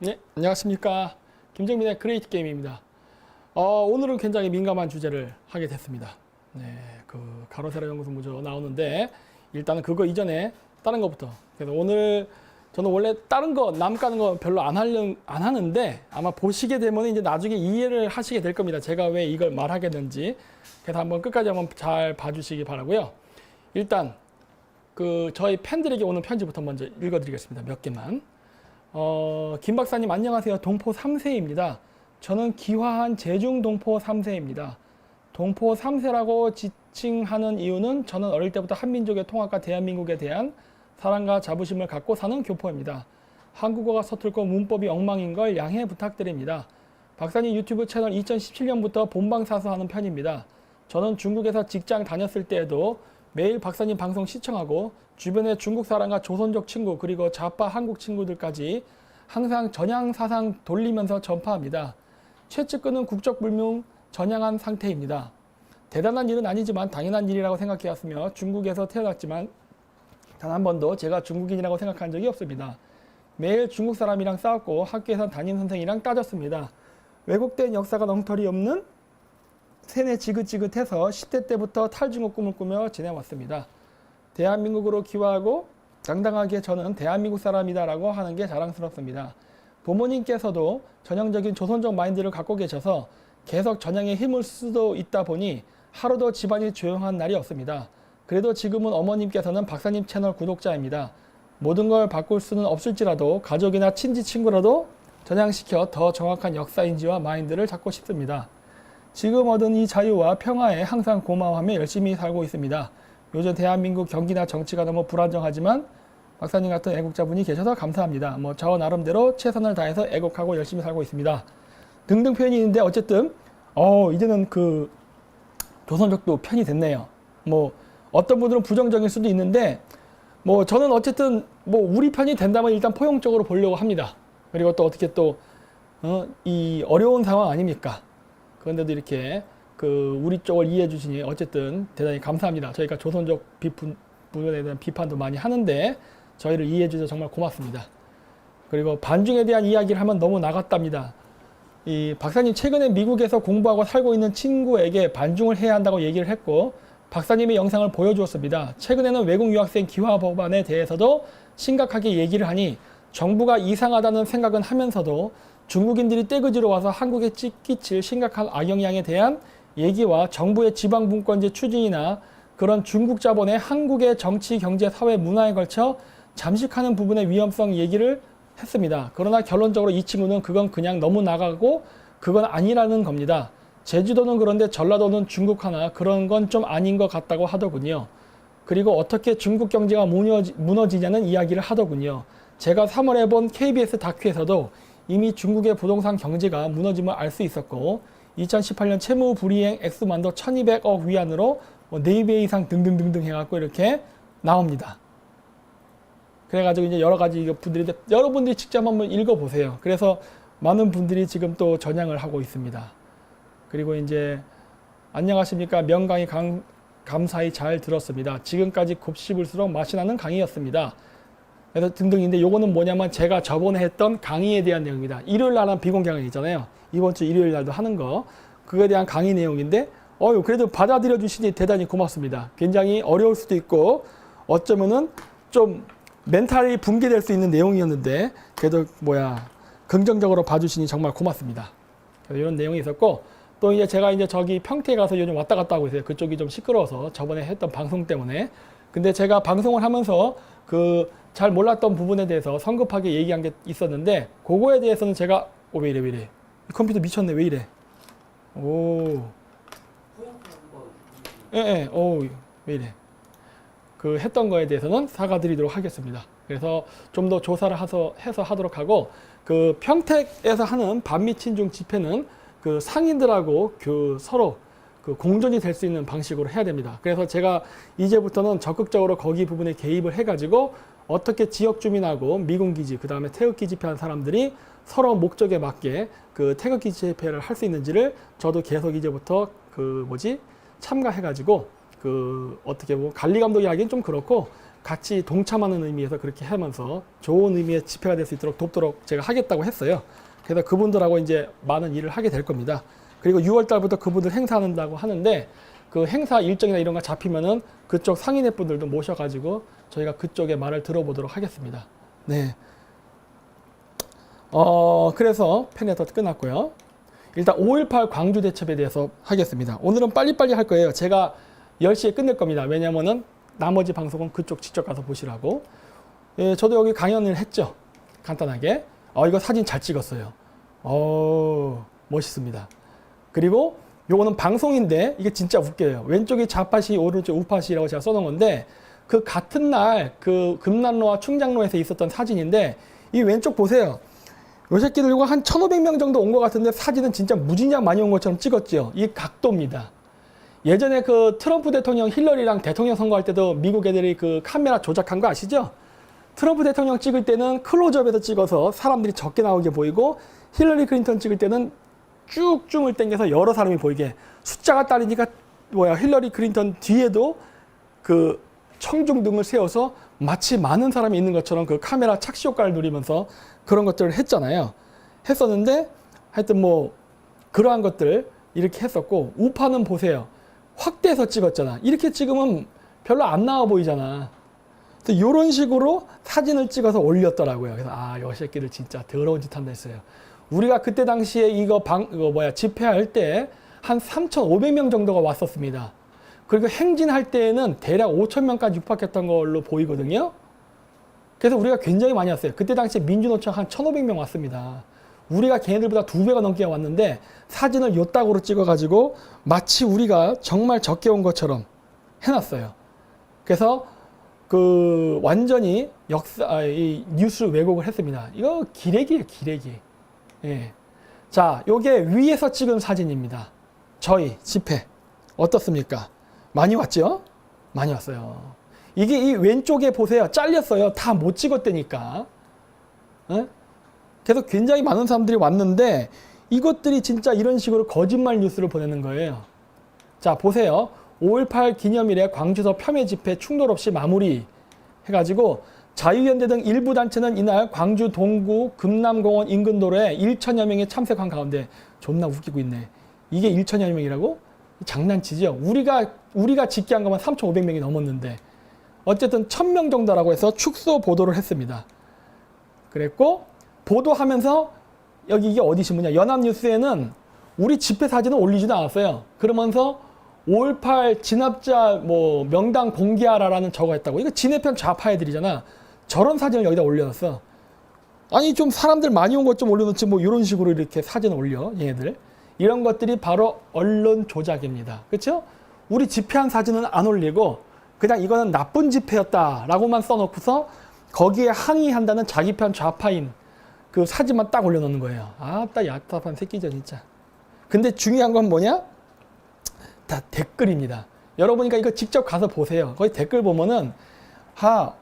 네, 안녕하십니까. 김정민의 크리에이트 게임입니다. 오늘은 굉장히 민감한 주제를 하게 됐습니다. 네, 그 가로세로 연구소 무조 나오는데 일단은 그거 이전에 다른 것부터. 그래서 오늘 저는 원래 다른 거 남 까는 거 별로 안 하는데 아마 보시게 되면 이제 나중에 이해를 하시게 될 겁니다. 제가 왜 이걸 말하겠는지. 그래서 한번 끝까지 한번 잘 봐주시기 바라고요. 일단 그 저희 팬들에게 오는 편지부터 먼저 읽어드리겠습니다. 몇 개만. 김 박사님 안녕하세요. 동포 3세입니다. 저는 기화한 제중 동포 3세입니다. 동포 3세라고 지칭하는 이유는 저는 어릴 때부터 한민족의 통합과 대한민국에 대한 사랑과 자부심을 갖고 사는 교포입니다. 한국어가 서툴고 문법이 엉망인 걸 양해 부탁드립니다. 박사님 유튜브 채널 2017년부터 본방사수하는 편입니다. 저는 중국에서 직장 다녔을 때에도 매일 박사님 방송 시청하고 주변의 중국 사람과 조선족 친구 그리고 좌파 한국 친구들까지 항상 전향 사상 돌리면서 전파합니다. 최측근은 국적불명 전향한 상태입니다. 대단한 일은 아니지만 당연한 일이라고 생각해왔으며 중국에서 태어났지만 단 한 번도 제가 중국인이라고 생각한 적이 없습니다. 매일 중국 사람이랑 싸웠고 학교에선 담임 선생이랑 따졌습니다. 왜곡된 역사가 엉터리 없는 세뇌 지긋지긋해서 10대 때부터 탈중국 꿈을 꾸며 지내왔습니다. 대한민국으로 기화하고 당당하게 저는 대한민국 사람이다라고 하는 게 자랑스럽습니다. 부모님께서도 전형적인 조선족 마인드를 갖고 계셔서 계속 전향에 힘을 쓰고 있다 보니 하루도 집안이 조용한 날이 없습니다. 그래도 지금은 어머님께서는 박사님 채널 구독자입니다. 모든 걸 바꿀 수는 없을지라도 가족이나 친지 친구라도 전향시켜 더 정확한 역사인지와 마인드를 잡고 싶습니다. 지금 얻은 이 자유와 평화에 항상 고마워하며 열심히 살고 있습니다. 요즘 대한민국 경기나 정치가 너무 불안정하지만 박사님 같은 애국자분이 계셔서 감사합니다. 저 나름대로 최선을 다해서 애국하고 열심히 살고 있습니다. 등등 표현이 있는데 어쨌든 이제는 그 조선족도 편이 됐네요. 어떤 분들은 부정적일 수도 있는데 저는 어쨌든 우리 편이 된다면 일단 포용적으로 보려고 합니다. 그리고 또 어떻게 또 이 어려운 상황 아닙니까? 그런데도 이렇게 우리 쪽을 이해해 주시니 어쨌든 대단히 감사합니다. 저희가 조선족 부분에 대한 비판도 많이 하는데 저희를 이해해 주셔서 정말 고맙습니다. 그리고 반중에 대한 이야기를 하면 너무 나갔답니다. 이 박사님 최근에 미국에서 공부하고 살고 있는 친구에게 반중을 해야 한다고 얘기를 했고 박사님의 영상을 보여주었습니다. 최근에는 외국 유학생 기화 법안에 대해서도 심각하게 얘기를 하니 정부가 이상하다는 생각은 하면서도 중국인들이 떼그지로 와서 한국에 끼칠 심각한 악영향에 대한 얘기와 정부의 지방분권제 추진이나 그런 중국 자본의 한국의 정치, 경제, 사회, 문화에 걸쳐 잠식하는 부분의 위험성 얘기를 했습니다. 그러나 결론적으로 이 친구는 그건 그냥 너무 나가고 그건 아니라는 겁니다. 제주도는 그런데 전라도는 중국 하나 그런 건 좀 아닌 것 같다고 하더군요. 그리고 어떻게 중국 경제가 무너지냐는 이야기를 하더군요. 제가 3월에 본 KBS 다큐에서도 이미 중국의 부동산 경제가 무너짐을 알 수 있었고 2018년 채무 불이행 액수만도 1200억 위안으로 4배 이상 등등등등 해갖고 이렇게 나옵니다. 그래가지고 이제 여러 가지 여러분들이 직접 한번 읽어보세요. 그래서 많은 분들이 지금 또 전향을 하고 있습니다. 그리고 이제 안녕하십니까. 명강의 감사히 잘 들었습니다. 지금까지 곱씹을수록 맛이 나는 강의였습니다. 그래서 등등인데 요거는 뭐냐면 제가 저번에 했던 강의에 대한 내용입니다. 일요일 날 한 비공개 강의 있잖아요. 이번 주 일요일 날도 하는 거. 그거에 대한 강의 내용인데 그래도 받아들여 주시니 대단히 고맙습니다. 굉장히 어려울 수도 있고 어쩌면은 좀 멘탈이 붕괴될 수 있는 내용이었는데 그래도 긍정적으로 봐주시니 정말 고맙습니다. 그래서 이런 내용이 있었고 또 이제 제가 이제 저기 평택에 가서 요즘 왔다 갔다 하고 있어요. 그쪽이 좀 시끄러워서 저번에 했던 방송 때문에. 근데 제가 방송을 하면서 잘 몰랐던 부분에 대해서 성급하게 얘기한 게 있었는데 그거에 대해서는 제가 왜 이래 이 컴퓨터 미쳤네 왜 이래 왜 이래 했던 거에 대해서는 사과드리도록 하겠습니다. 그래서 좀 더 조사를 해서 하도록 하고 평택에서 하는 반미친중 집회는 상인들하고 서로 공존이 될 수 있는 방식으로 해야 됩니다. 그래서 제가 이제부터는 적극적으로 거기 부분에 개입을 해가지고 어떻게 지역 주민하고 미군기지 그 다음에 태극기 집회하는 사람들이 서로 목적에 맞게 태극기 집회를 할 수 있는지를 저도 계속 이제부터 참가해가지고 어떻게 관리 감독이 하기엔 좀 그렇고 같이 동참하는 의미에서 그렇게 하면서 좋은 의미의 집회가 될 수 있도록 돕도록 제가 하겠다고 했어요. 그래서 그분들하고 이제 많은 일을 하게 될 겁니다. 그리고 6월 달부터 그분들 행사한다고 하는데 그 행사 일정이나 이런 거 잡히면은 그쪽 상인회 분들도 모셔가지고 저희가 그쪽의 말을 들어보도록 하겠습니다. 네. 그래서 팬레터 끝났고요. 일단 5.18 광주 대첩에 대해서 하겠습니다. 오늘은 빨리빨리 할 거예요. 제가 10시에 끝낼 겁니다. 왜냐면은 나머지 방송은 그쪽 직접 가서 보시라고. 예, 저도 여기 강연을 했죠. 간단하게. 이거 사진 잘 찍었어요. 멋있습니다. 그리고 요거는 방송인데 이게 진짜 웃겨요. 왼쪽이 좌파시, 오른쪽 우파시라고 제가 써놓은 건데 그 같은 날 그 금난로와 충장로에서 있었던 사진인데 이 왼쪽 보세요. 요 새끼들과 한 1,500명 정도 온 것 같은데 사진은 진짜 무진장 많이 온 것처럼 찍었죠. 이 각도입니다. 예전에 그 트럼프 대통령 힐러리랑 대통령 선거할 때도 미국 애들이 그 카메라 조작한 거 아시죠? 트럼프 대통령 찍을 때는 클로즈업에서 찍어서 사람들이 적게 나오게 보이고 힐러리 클린턴 찍을 때는 쭉 줌을 당겨서 여러 사람이 보이게 숫자가 딸리니까 힐러리 클린턴 뒤에도 그 청중등을 세워서 마치 많은 사람이 있는 것처럼 그 카메라 착시 효과를 누리면서 그런 것들을 했었는데 하여튼 뭐 그러한 것들 이렇게 했었고 우파는 보세요. 확대해서 찍었잖아. 이렇게 찍으면 별로 안 나와 보이잖아. 그래서 이런 식으로 사진을 찍어서 올렸더라고요. 그래서 이 새끼들 진짜 더러운 짓 한다 했어요. 우리가 그때 당시에 이거 집회할 때 한 3,500명 정도가 왔었습니다. 그리고 행진할 때에는 대략 5,000명까지 육박했던 걸로 보이거든요. 그래서 우리가 굉장히 많이 왔어요. 그때 당시에 민주노총 한 1,500명 왔습니다. 우리가 걔네들보다 2배가 넘게 왔는데 사진을 요따구로 찍어가지고 마치 우리가 정말 적게 온 것처럼 해놨어요. 그래서 그 완전히 이 뉴스 왜곡을 했습니다. 이거 기레기예요, 기레기. 예. 자, 요게 위에서 찍은 사진입니다. 저희 집회 어떻습니까? 많이 왔죠? 많이 왔어요. 이게 이 왼쪽에 보세요. 잘렸어요. 다 못 찍었다니까. 예? 그래서 굉장히 많은 사람들이 왔는데 이것들이 진짜 이런 식으로 거짓말 뉴스를 보내는 거예요. 자, 보세요. 5.18 기념일에 광주서 폄훼 집회 충돌 없이 마무리 해가지고 자유연대 등 일부 단체는 이날 광주 동구 금남공원 인근 도로에 1,000여 명이 참석한 가운데 존나 웃기고 있네. 이게 1,000여 명이라고? 장난치죠. 우리가 집계한 것만 3,500명이 넘었는데 어쨌든 1,000명 정도라고 해서 축소 보도를 했습니다. 그랬고 보도하면서 여기 이게 어디 신문이야? 연합뉴스에는 우리 집회 사진을 올리지도 않았어요. 그러면서 5.18 진압자 명단 공개하라라는 저거 했다고. 이거 진해편 좌파 애들이잖아. 저런 사진을 여기다 올려놨어. 아니 좀 사람들 많이 온 것 좀 올려놓지 뭐 이런 식으로 이렇게 사진을 올려 얘네들. 이런 것들이 바로 언론 조작입니다. 그렇죠? 우리 집회한 사진은 안 올리고 그냥 이거는 나쁜 집회였다라고만 써놓고서 거기에 항의한다는 자기 편 좌파인 그 사진만 딱 올려놓는 거예요. 아따 얕답한 새끼죠 진짜. 근데 중요한 건 뭐냐? 다 댓글입니다. 여러분이니까 이거 직접 가서 보세요. 거기 댓글 보면은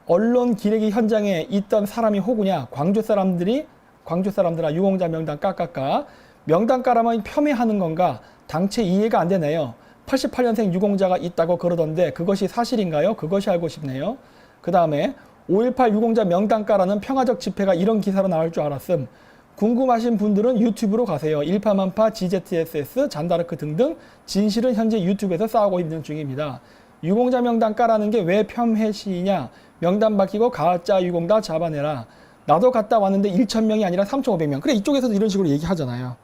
언론 기레기 현장에 있던 사람이 호구냐? 광주 사람들아 유공자 명단 까까까. 명단 까라면 폄훼하는 건가? 당체 이해가 안 되네요. 88년생 유공자가 있다고 그러던데 그것이 사실인가요? 그것이 알고 싶네요. 그 다음에 5.18 유공자 명단 까라는 평화적 집회가 이런 기사로 나올 줄 알았음. 궁금하신 분들은 유튜브로 가세요. 일파만파, GZSS, 잔다르크 등등 진실은 현재 유튜브에서 싸우고 있는 중입니다. 유공자 명단 까라는 게 왜 폄훼시냐? 명단 바뀌고 가짜 유공자 잡아내라. 나도 갔다 왔는데 1,000명이 아니라 3,500명. 그래 이쪽에서도 이런 식으로 얘기하잖아요.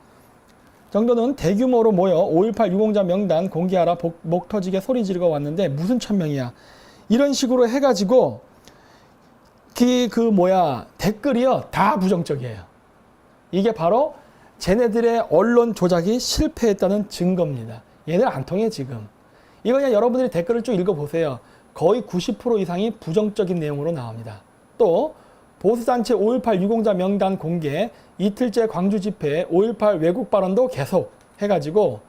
정도는 대규모로 모여 5.18 유공자 명단 공개하라 목 터지게 소리 지르고 왔는데 무슨 1,000명이야. 이런 식으로 해가지고 댓글이요 다 부정적이에요. 이게 바로 쟤네들의 언론 조작이 실패했다는 증거입니다. 얘들 안 통해 지금. 이거 그냥 여러분들이 댓글을 쭉 읽어보세요. 거의 90% 이상이 부정적인 내용으로 나옵니다. 또 보수단체 5.18 유공자 명단 공개, 이틀째 광주 집회, 5.18 왜곡 발언도 계속 해가지고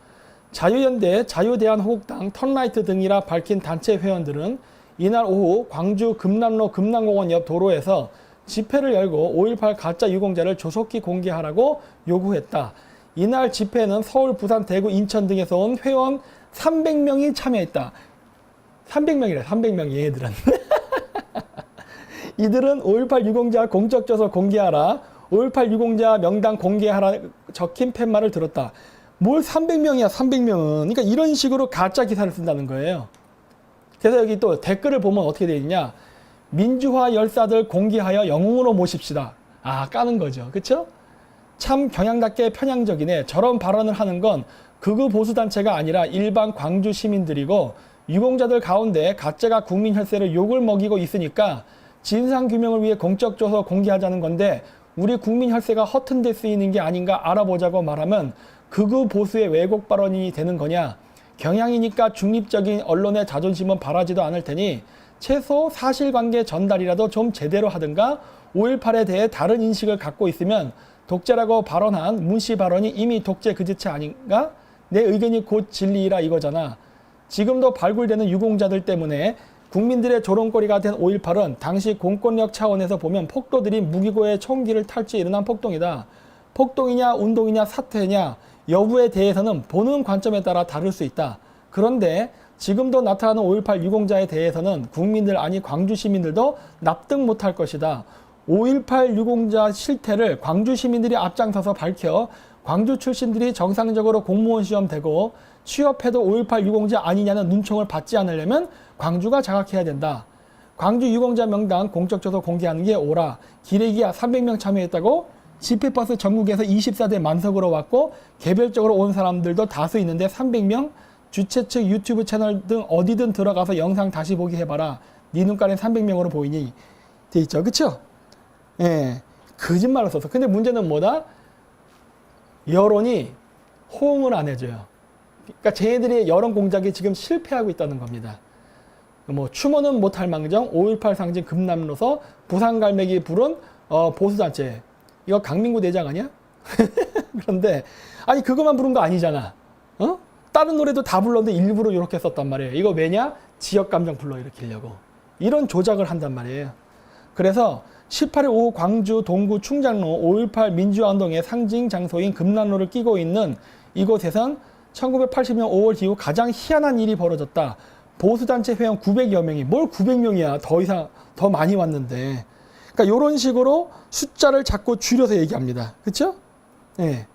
자유연대, 자유대한호국당, 턴라이트 등이라 밝힌 단체 회원들은 이날 오후 광주 금남로 금남공원 옆 도로에서 집회를 열고 5.18 가짜 유공자를 조속히 공개하라고 요구했다. 이날 집회에는 서울, 부산, 대구, 인천 등에서 온 회원 300명이 참여했다. 300명이래, 300명 얘네들은. 이들은 5.18 유공자 공적 조서 공개하라. 5.18 유공자 명단 공개하라 적힌 팻말을 들었다. 뭘 300명이야 300명은. 그러니까 이런 식으로 가짜 기사를 쓴다는 거예요. 그래서 여기 또 댓글을 보면 어떻게 되어 있냐. 민주화 열사들 공개하여 영웅으로 모십시다. 아, 까는 거죠. 그쵸? 참 경향답게 편향적이네. 저런 발언을 하는 건 극우 보수단체가 아니라 일반 광주 시민들이고 유공자들 가운데 가짜가 국민 혈세를 욕을 먹이고 있으니까 진상규명을 위해 공적 조서 공개하자는 건데 우리 국민 혈세가 허튼 데 쓰이는 게 아닌가 알아보자고 말하면 극우 보수의 왜곡 발언이 되는 거냐. 경향이니까 중립적인 언론의 자존심은 바라지도 않을 테니 최소 사실관계 전달이라도 좀 제대로 하든가 5.18에 대해 다른 인식을 갖고 있으면 독재라고 발언한 문 씨 발언이 이미 독재 그 자체 아닌가? 내 의견이 곧 진리이라 이거잖아. 지금도 발굴되는 유공자들 때문에 국민들의 조롱거리가 된 5.18은 당시 공권력 차원에서 보면 폭도들이 무기고의 총기를 탈취해 일어난 폭동이다. 폭동이냐 운동이냐 사태냐 여부에 대해서는 보는 관점에 따라 다를 수 있다. 그런데 지금도 나타나는 5.18 유공자에 대해서는 국민들 아니 광주 시민들도 납득 못할 것이다. 5.18 유공자 실태를 광주 시민들이 앞장서서 밝혀 광주 출신들이 정상적으로 공무원 시험 되고 취업해도 5.18 유공자 아니냐는 눈총을 받지 않으려면 광주가 자각해야 된다. 광주 유공자 명단 공적 조서 공개하는 게 옳아. 기레기야 300명 참여했다고? 집회버스 전국에서 24대 만석으로 왔고 개별적으로 온 사람들도 다수 있는데 300명? 주최 측 유튜브 채널 등 어디든 들어가서 영상 다시 보기 해봐라. 네 눈깔엔 300명으로 보이니? 돼 있죠. 그쵸? 예. 거짓말을 써서. 근데 문제는 뭐다? 여론이 호응을 안 해줘요. 그러니까 쟤네들의 여론 공작이 지금 실패하고 있다는 겁니다. 뭐 추모는 못할 망정 5.18 상징 금남로서 부산갈매기 부른 보수단체. 이거 강민구 대장 아니야? 그런데 아니 그것만 부른 거 아니잖아. 어? 다른 노래도 다 불렀는데 일부러 이렇게 썼단 말이에요. 이거 왜냐? 지역감정 불러일으키려고. 이런 조작을 한단 말이에요. 그래서 18일 오후 광주 동구 충장로 5.18 민주화운동의 상징 장소인 금남로를 끼고 있는 이곳에선 1980년 5월 이후 가장 희한한 일이 벌어졌다. 보수단체 회원 900여 명이 뭘 900명이야. 더 이상 더 많이 왔는데. 그러니까 이런 식으로 숫자를 자꾸 줄여서 얘기합니다. 그렇죠? 예.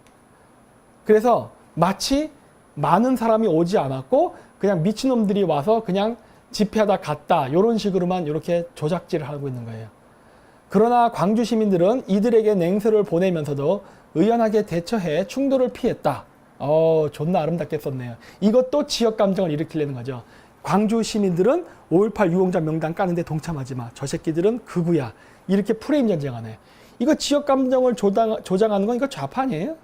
그래서 마치 많은 사람이 오지 않았고 그냥 미친놈들이 와서 그냥 집회하다 갔다. 이런 식으로만 이렇게 조작질을 하고 있는 거예요. 그러나 광주 시민들은 이들에게 냉소를 보내면서도 의연하게 대처해 충돌을 피했다. 존나 아름답게 썼네요. 이것도 지역 감정을 일으키려는 거죠. 광주 시민들은 5.18 유공자 명단 까는데 동참하지 마. 저 새끼들은 극우야. 이렇게 프레임 전쟁하네. 이거 지역 감정을 조장하는 건 이거 좌파 아니에요?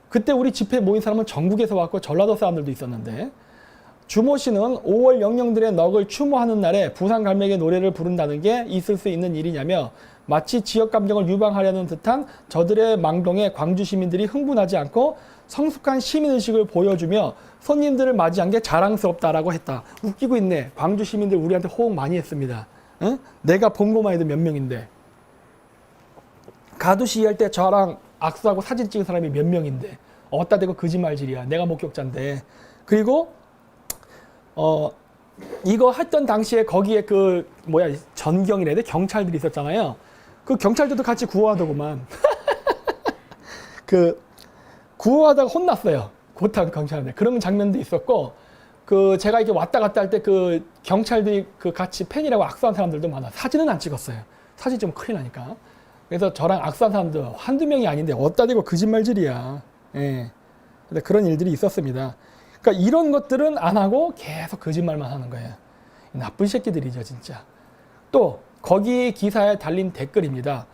그때 우리 집회 모인 사람은 전국에서 왔고 전라도 사람들도 있었는데 주모 씨는 5월 영령들의 넋을 추모하는 날에 부산 갈매기 노래를 부른다는 게 있을 수 있는 일이냐며 마치 지역 감정을 유방하려는 듯한 저들의 망동에 광주 시민들이 흥분하지 않고 성숙한 시민의식을 보여주며 손님들을 맞이한 게 자랑스럽다라고 했다. 웃기고 있네. 광주 시민들 우리한테 호응 많이 했습니다. 응? 내가 본 것만 해도 몇 명인데. 가두 시위할 때 저랑 악수하고 사진 찍은 사람이 몇 명인데. 어따 대고 거짓말질이야. 내가 목격자인데. 그리고 이거 했던 당시에 거기에 전경이라 해야 돼? 경찰들이 있었잖아요. 그 경찰들도 같이 구호하더구만. 구호하다가 혼났어요. 고탄 경찰한테. 그런 장면도 있었고, 제가 이렇게 왔다 갔다 할 때 경찰들이 같이 팬이라고 악수한 사람들도 많아. 사진은 안 찍었어요. 사진 좀 큰일 나니까. 그래서 저랑 악수한 사람들 한두 명이 아닌데, 어따 대고 거짓말질이야. 예. 근데 그런 일들이 있었습니다. 그러니까 이런 것들은 안 하고 계속 거짓말만 하는 거예요. 나쁜 새끼들이죠, 진짜. 또, 거기 기사에 달린 댓글입니다.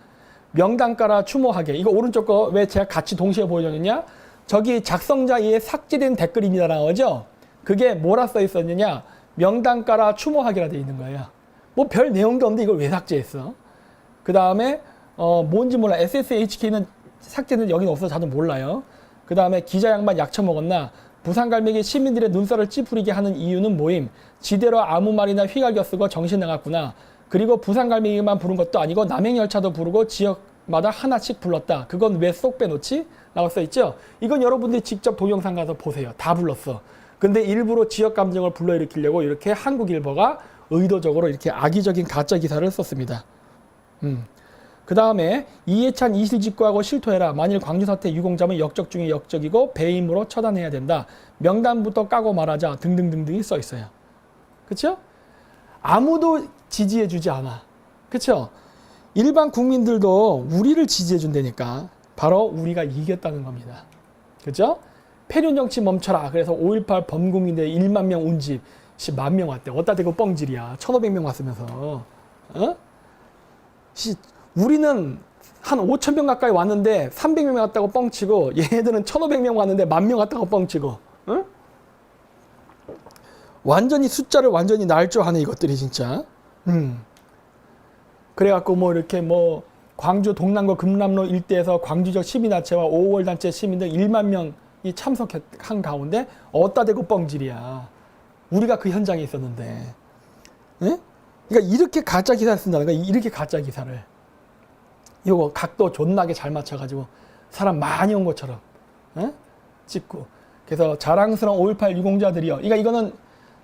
명단 깔아 추모하게. 이거 오른쪽 거 왜 제가 같이 동시에 보여줬느냐? 저기 작성자에 삭제된 댓글입니다라는 거죠? 그게 뭐라 써 있었느냐? 명단 깔아 추모하게라 돼 있는 거예요. 뭐 별 내용도 없는데 이걸 왜 삭제했어? 그 다음에, 뭔지 몰라. SSHK는 삭제는 여기는 없어서 저도 몰라요. 그 다음에 기자 양반 약 처먹었나? 부산갈매기 시민들의 눈살을 찌푸리게 하는 이유는 뭐임? 지대로 아무 말이나 휘갈겨 쓰고 정신 나갔구나. 그리고 부산갈매기만 부른 것도 아니고 남행열차도 부르고 지역마다 하나씩 불렀다. 그건 왜 쏙 빼놓지? 라고 써있죠? 이건 여러분들이 직접 동영상 가서 보세요. 다 불렀어. 근데 일부러 지역 감정을 불러일으키려고 이렇게 한국일보가 의도적으로 이렇게 악의적인 가짜 기사를 썼습니다. 그 다음에 이해찬 이실직고하고 실토해라. 만일 광주 사태 유공자면 역적 중에 역적이고 배임으로 처단해야 된다. 명단부터 까고 말하자 등등등등이 써 있어요. 그렇죠? 아무도 지지해주지 않아. 그렇죠? 일반 국민들도 우리를 지지해준다니까. 바로 우리가 이겼다는 겁니다. 그렇죠? 폐륜 정치 멈춰라. 그래서 5.18 범국민대 1만 명 운집 10만 명 왔대. 어디다 대고 뻥질이야. 1,500명 왔으면서. 어? 우리는 한 5,000명 가까이 왔는데 300명 왔다고 뻥치고 얘네들은 1,500명 왔는데 10,000명 왔다고 뻥치고. 어? 완전히 숫자를 완전히 날조하네 이것들이 진짜. 그래갖고 뭐 이렇게 뭐 광주 동남구 금남로 일대에서 광주적 시민단체와 5월 단체 시민 등 1만 명이 참석한 가운데 어디다 대고 뻥질이야. 우리가 그 현장에 있었는데. 에? 그러니까 이렇게 가짜 기사를 쓴다는 거야. 이렇게 가짜 기사를. 이거 각도 존나게 잘 맞춰가지고 사람 많이 온 것처럼 에? 찍고. 그래서 자랑스러운 5.18 유공자들이요. 그러니까 이거는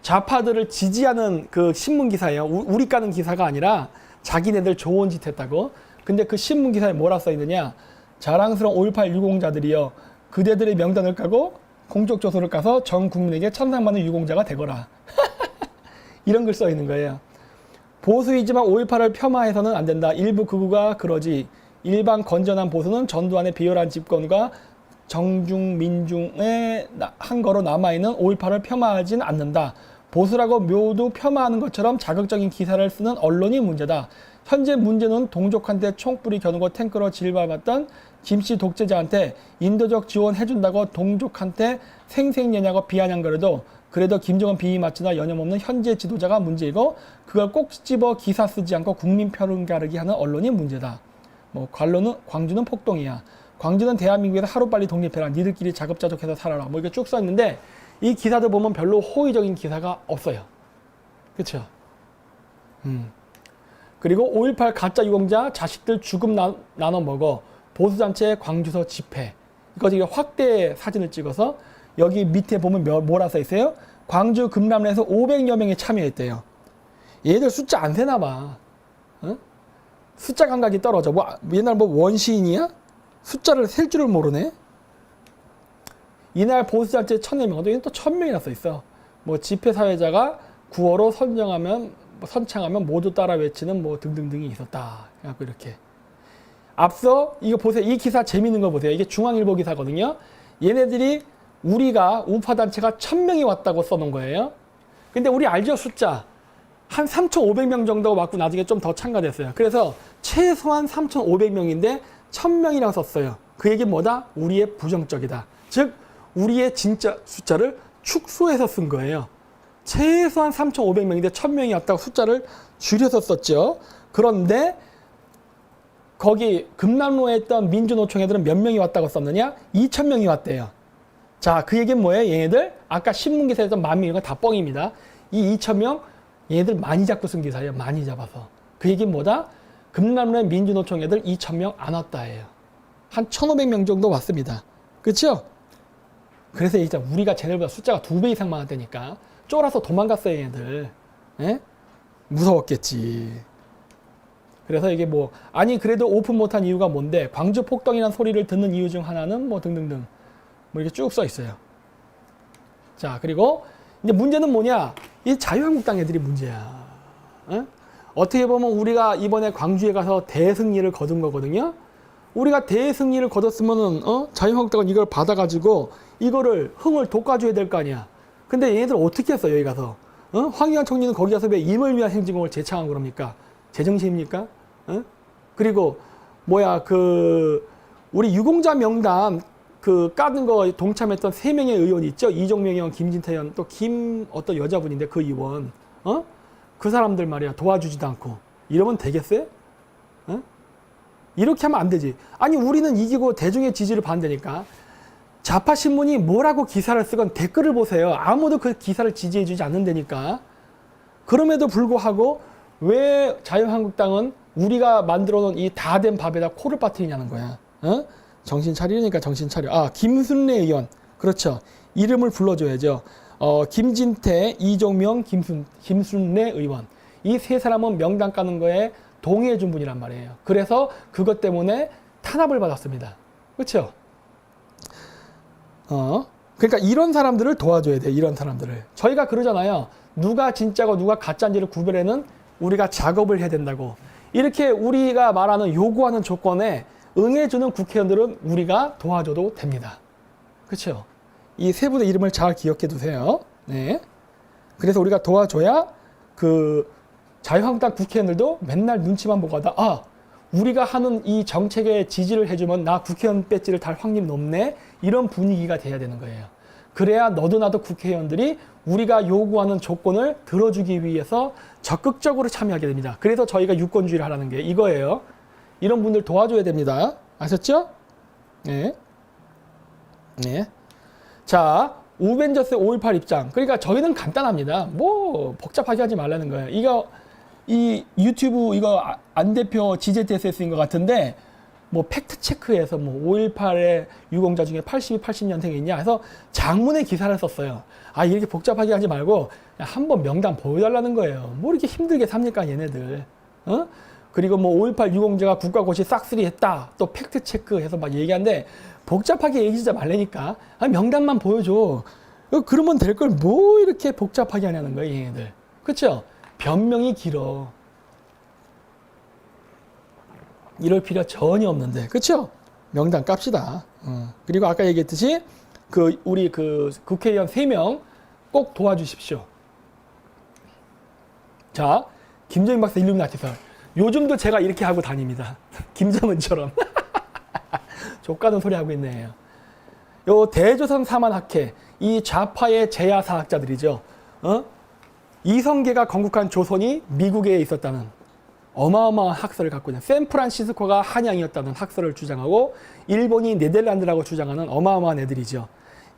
좌파들을 지지하는 그 신문 기사예요. 우리 까는 기사가 아니라 자기네들 좋은 짓 했다고. 근데 그 신문 기사에 뭐라 써 있느냐. 자랑스러운 5.18 유공자들이요. 그대들의 명단을 까고 공적 조서를 까서 전 국민에게 찬상받는 유공자가 되거라. 이런 글 써 있는 거예요. 보수이지만 5.18을 폄하해서는 안 된다. 일부 극우가 그러지. 일반 건전한 보수는 전두환의 비열한 집권과 정중 민중의 한 거로 남아있는 5.18을 폄하하진 않는다. 보수라고 모두 폄하하는 것처럼 자극적인 기사를 쓰는 언론이 문제다. 현재 문제는 동족한테 총불이 겨누고 탱크로 질밟았던 김씨 독재자한테 인도적 지원해준다고 동족한테 생색내냐고 비아냥거려도 그래도 김정은 비위 맞추나 여념없는 현재 지도자가 문제이고 그걸 꼭 집어 기사 쓰지 않고 국민 표론 가르기 하는 언론이 문제다. 뭐 광주는 폭동이야. 광주는 대한민국에서 하루빨리 독립해라. 니들끼리 자급자족해서 살아라. 뭐 이렇게 쭉 써 있는데 이 기사들 보면 별로 호의적인 기사가 없어요. 그렇죠? 그리고 5.18 가짜 유공자 자식들 죽음 나눠 먹어. 보수단체 광주서 집회. 이거 지금 확대 사진을 찍어서 여기 밑에 보면 뭐라 써 있어요? 광주 금남로에서 500여 명이 참여했대요. 얘들 숫자 안 세나 봐. 어? 숫자 감각이 떨어져. 뭐 옛날 뭐 원시인이야? 숫자를 셀 줄을 모르네. 이날 보수단체 1,000명, 또 1,000명이나 써 있어. 뭐 집회 사회자가 구호로 선창하면 모두 따라 외치는 뭐 등등등이 있었다. 그래갖고 이렇게. 앞서 이거 보세요. 이 기사 재밌는 거 보세요. 이게 중앙일보 기사거든요. 얘네들이 우리가 우파 단체가 1,000명이 왔다고 써놓은 거예요. 근데 우리 알죠? 숫자. 한 3,500명 정도 왔고 나중에 좀 더 참가됐어요. 그래서 최소한 3,500명인데 1,000명이라고 썼어요. 그 얘기는 뭐다? 우리의 부정적이다. 즉 우리의 진짜 숫자를 축소해서 쓴 거예요. 최소한 3,500명인데 1,000명이 왔다고 숫자를 줄여서 썼죠. 그런데 거기 금남로에 있던 민주노총 애들은 몇 명이 왔다고 썼느냐? 2,000명이 왔대요. 자, 그 얘기는 뭐예요? 얘네들 아까 신문기사에 했던 10,000명은 다 뻥입니다. 이 2,000명 얘네들 많이 잡고 쓴 기사예요. 많이 잡아서. 그 얘기는 뭐다? 금남로에 민주노총 애들 2,000명 안 왔다예요. 한 1,500명 정도 왔습니다. 그렇죠? 그래서 이제 우리가 쟤네보다 숫자가 2배 이상 많았다니까. 쫄아서 도망갔어요, 얘네들. 에? 무서웠겠지. 그래서 이게 뭐 아니 그래도 오픈 못한 이유가 뭔데? 광주 폭동이라는 소리를 듣는 이유 중 하나는 뭐 등등등 뭐 이렇게 쭉 써 있어요. 자, 그리고 이제 문제는 뭐냐? 이 자유한국당 애들이 문제야. 에? 어떻게 보면 우리가 이번에 광주에 가서 대승리를 거둔 거거든요. 우리가 대승리를 거뒀으면은 자유한국당은 이걸 받아가지고 이거를 흥을 돋궈줘야 될 거 아니야. 근데 얘네들 어떻게 했어 여기 가서? 황교안 총리는 거기 가서 왜 임을 위한 행진곡을 제창한 겁니까? 제정신입니까? 그리고 뭐야 우리 유공자 명단 까는 거 동참했던 3명의 의원이 있죠. 이종명 의원, 김진태 의원, 또 어떤 여자분인데 그 의원, 그 사람들 말이야 도와주지도 않고 이러면 되겠어요? 이렇게 하면 안 되지. 아니 우리는 이기고 대중의 지지를 받는다니까. 좌파 신문이 뭐라고 기사를 쓰건 댓글을 보세요. 아무도 그 기사를 지지해주지 않는다니까. 그럼에도 불구하고 왜 자유한국당은 우리가 만들어놓은 이 다 된 밥에다 코를 빠뜨리냐는 거야. 정신 차리니까 정신 차려. 김순례 의원. 그렇죠. 이름을 불러줘야죠. 김진태, 이종명, 김순례 의원. 이 세 사람은 명단 까는 거에 동의해 준 분이란 말이에요. 그래서 그것 때문에 탄압을 받았습니다. 그렇죠? 그러니까 이런 사람들을 도와줘야 돼요. 이런 사람들을. 저희가 그러잖아요. 누가 진짜고 누가 가짜인지를 구별하는 우리가 작업을 해야 된다고. 이렇게 우리가 말하는 요구하는 조건에 응해주는 국회의원들은 우리가 도와줘도 됩니다. 그렇죠? 이 세 분의 이름을 잘 기억해 두세요. 네. 그래서 우리가 도와줘야 그 자유한국당 국회의원들도 맨날 눈치만 보고 하다, 아, 우리가 하는 이 정책에 지지를 해주면 나 국회의원 배지를 달 확률이 높네? 이런 분위기가 돼야 되는 거예요. 그래야 너도 나도 국회의원들이 우리가 요구하는 조건을 들어주기 위해서 적극적으로 참여하게 됩니다. 그래서 저희가 유권주의를 하라는 게 이거예요. 이런 분들 도와줘야 됩니다. 아셨죠? 네. 네. 자, 우벤져스 5.18 입장. 그러니까 저희는 간단합니다. 뭐 복잡하게 하지 말라는 거예요. 이거 이 유튜브 이거 안 대표 GZSS인 것 같은데 뭐 팩트 체크해서 뭐 5.18의 유공자 중에 82, 80년생이 있냐 해서 장문의 기사를 썼어요. 아, 이렇게 복잡하게 하지 말고 한번 명단 보여달라는 거예요. 뭐 이렇게 힘들게 삽니까 얘네들. 그리고 뭐 5.18 유공자가 국가고시 싹쓸이 했다. 또 팩트 체크해서 막 얘기하는데 복잡하게 얘기하지 말라니까. 아, 명단만 보여줘. 그러면 될 걸 뭐 이렇게 복잡하게 하냐는 거예요 얘네들. 그렇죠? 변명이 길어. 이럴 필요 전혀 없는데, 그렇죠? 명단 깝시다. 그리고 아까 얘기했듯이 우리 국회의원 3명 꼭 도와주십시오. 자, 김정인 박사 일루미나티설. 요즘도 제가 이렇게 하고 다닙니다. 김정은처럼. 족가는 소리 하고 있네요. 요 대조선 사만학회, 이 좌파의 제야사학자들이죠. 이성계가 건국한 조선이 미국에 있었다는 어마어마한 학설을 갖고 있는, 샌프란시스코가 한양이었다는 학설을 주장하고 일본이 네덜란드라고 주장하는 어마어마한 애들이죠.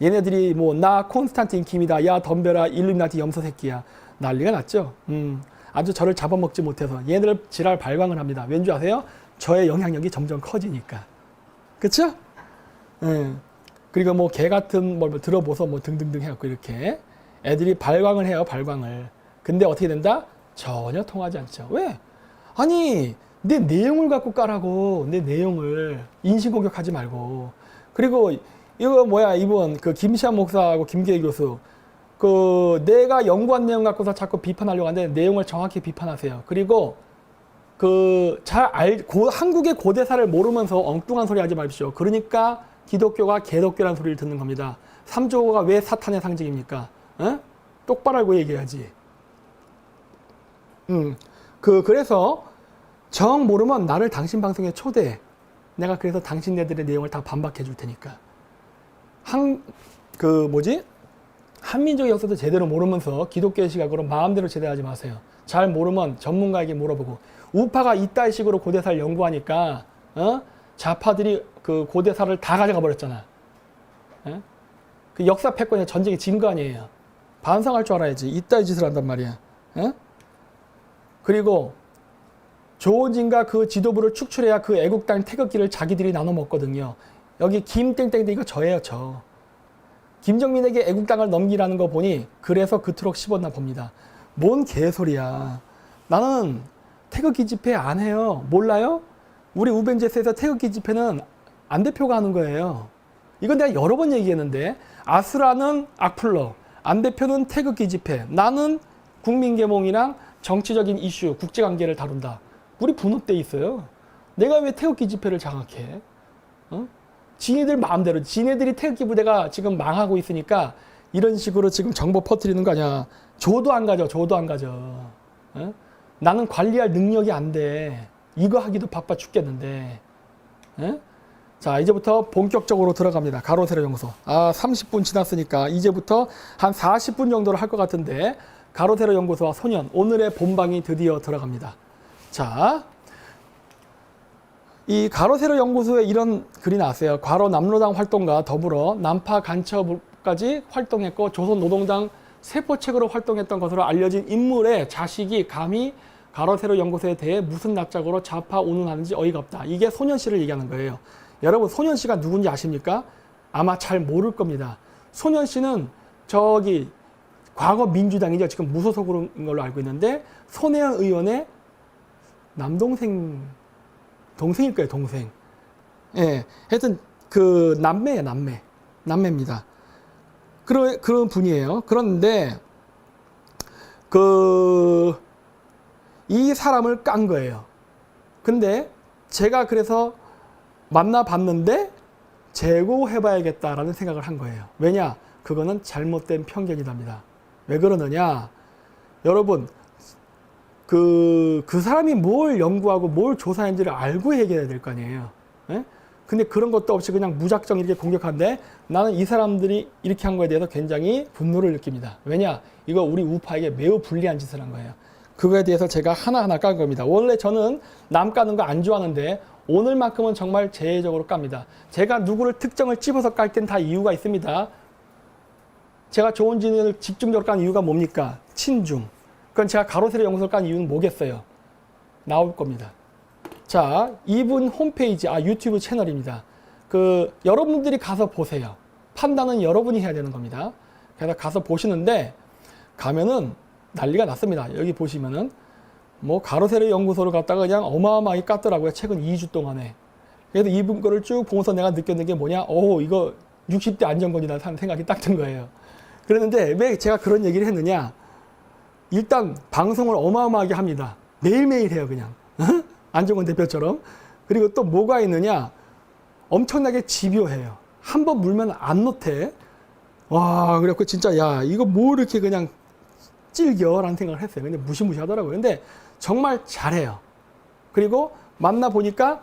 얘네들이 뭐 나 콘스탄틴 킴이다, 야 덤벼라 일루미나티 염소 새끼야, 난리가 났죠. 아주 저를 잡아먹지 못해서 얘네들 지랄 발광을 합니다. 왠지 아세요? 저의 영향력이 점점 커지니까. 그쵸? 그리고 뭐 개 같은 뭘 들어보서 뭐 등등등 해갖고 이렇게 애들이 발광을 해요, 발광을. 근데 어떻게 된다? 전혀 통하지 않죠. 왜? 아니, 내 내용을 갖고 까라고, 내 내용을. 인신공격하지 말고. 그리고 이거 뭐야, 이분 김시한 목사하고 김계희 교수, 내가 연구한 내용 갖고서 자꾸 비판하려고 하는데 내용을 정확히 비판하세요. 그리고 한국의 고대사를 모르면서 엉뚱한 소리 하지 마십시오. 그러니까 기독교가 개독교라는 소리를 듣는 겁니다. 삼조가 왜 사탄의 상징입니까? 똑바로 알고 얘기해야지. 그래서 정 모르면 나를 당신 방송에 초대해. 내가 그래서 당신네들의 내용을 다 반박해 줄 테니까. 한민족의 역사도 제대로 모르면서 기독교의 시각으로 마음대로 제대하지 마세요. 잘 모르면 전문가에게 물어보고. 우파가 이따위 식으로 고대사를 연구하니까 좌파들이 고대사를 다 가져가 버렸잖아. 그 역사 패권의 전쟁이 진 거 아니에요. 반성할 줄 알아야지. 이따위 짓을 한단 말이야. 그리고 조원진과 그 지도부를 축출해야 그 애국당 태극기를 자기들이 나눠 먹거든요. 여기 김땡땡땡 이거 저예요, 저. 김정민에게 애국당을 넘기라는 거 보니 그래서 그토록 씹었나 봅니다. 뭔 개소리야. 나는 태극기 집회 안 해요. 몰라요? 우리 우벤제스에서 태극기 집회는 안 대표가 하는 거예요. 이건 내가 여러 번 얘기했는데, 아수라는 악플러, 안 대표는 태극기 집회, 나는 국민계몽이랑 정치적인 이슈, 국제관계를 다룬다. 우리 분업돼 있어요. 내가 왜 태극기 집회를 장악해? 지네들 마음대로, 지네들이 태극기 부대가 지금 망하고 있으니까 이런 식으로 지금 정보 퍼뜨리는 거 아니야. 조도 안 가져, 조도 안 가져. 나는 관리할 능력이 안 돼. 이거 하기도 바빠 죽겠는데. 자, 이제부터 본격적으로 들어갑니다. 가로 세로 연구소. 30분 지났으니까 이제부터 한 40분 정도를 할 것 같은데, 가로 세로 연구소와 소년, 오늘의 본방이 드디어 들어갑니다. 자, 이 가로 세로 연구소에 이런 글이 나왔어요. 과로 남로당 활동과 더불어 난파 간첩까지 활동했고 조선노동당 세포책으로 활동했던 것으로 알려진 인물의 자식이 감히 가로 세로 연구소에 대해 무슨 납작으로 좌파 운운하는지 어이가 없다. 이게 소년 씨를 얘기하는 거예요. 여러분, 소년 씨가 누군지 아십니까? 아마 잘 모를 겁니다. 소년 씨는 저기 과거 민주당이죠. 지금 무소속으로 걸로 알고 있는데 손혜원 의원의 남동생, 동생일 거예요, 동생. 예, 하여튼 그 남매예요, 남매입니다. 그런 분이에요. 그런데 이 사람을 깐 거예요. 근데 제가 그래서 만나봤는데 재고해봐야겠다라는 생각을 한 거예요. 왜냐? 그거는 잘못된 편견이답니다. 왜 그러느냐? 여러분, 그 사람이 뭘 연구하고 뭘 조사했는지를 알고 얘기해야 될 거 아니에요. 예? 근데 그런 것도 없이 그냥 무작정 이렇게 공격하는데 나는 이 사람들이 이렇게 한 거에 대해서 굉장히 분노를 느낍니다. 왜냐? 이거 우리 우파에게 매우 불리한 짓을 한 거예요. 그거에 대해서 제가 하나하나 깐 겁니다. 원래 저는 남 까는 거 안 좋아하는데 오늘만큼은 정말 제외적으로 깝니다. 제가 누구를 특정을 찝어서 깔 땐 다 이유가 있습니다. 제가 조은진을 집중적으로 깐 이유가 뭡니까? 친중. 그건 제가 가로세로 연구소를 깐 이유는 뭐겠어요? 나올 겁니다. 자, 이분 홈페이지, 유튜브 채널입니다. 여러분들이 가서 보세요. 판단은 여러분이 해야 되는 겁니다. 그래서 가서 보시는데, 가면은 난리가 났습니다. 여기 보시면은, 뭐, 가로세로 연구소를 갔다가 그냥 어마어마하게 깠더라고요. 최근 2주 동안에. 그래서 이분 거를 쭉 보면서 내가 느꼈는 게 뭐냐? 이거 60대 안정권이다 하는 생각이 딱 든 거예요. 그랬는데, 왜 제가 그런 얘기를 했느냐? 일단, 방송을 어마어마하게 합니다. 매일매일 해요, 그냥. 안정권 대표처럼. 그리고 또 뭐가 있느냐? 엄청나게 집요해요. 한번 물면 안 놓대. 와, 그래갖고 진짜, 야, 이거 뭐 이렇게 그냥 찔겨? 라는 생각을 했어요. 근데 무시무시하더라고요. 근데 정말 잘해요. 그리고 만나보니까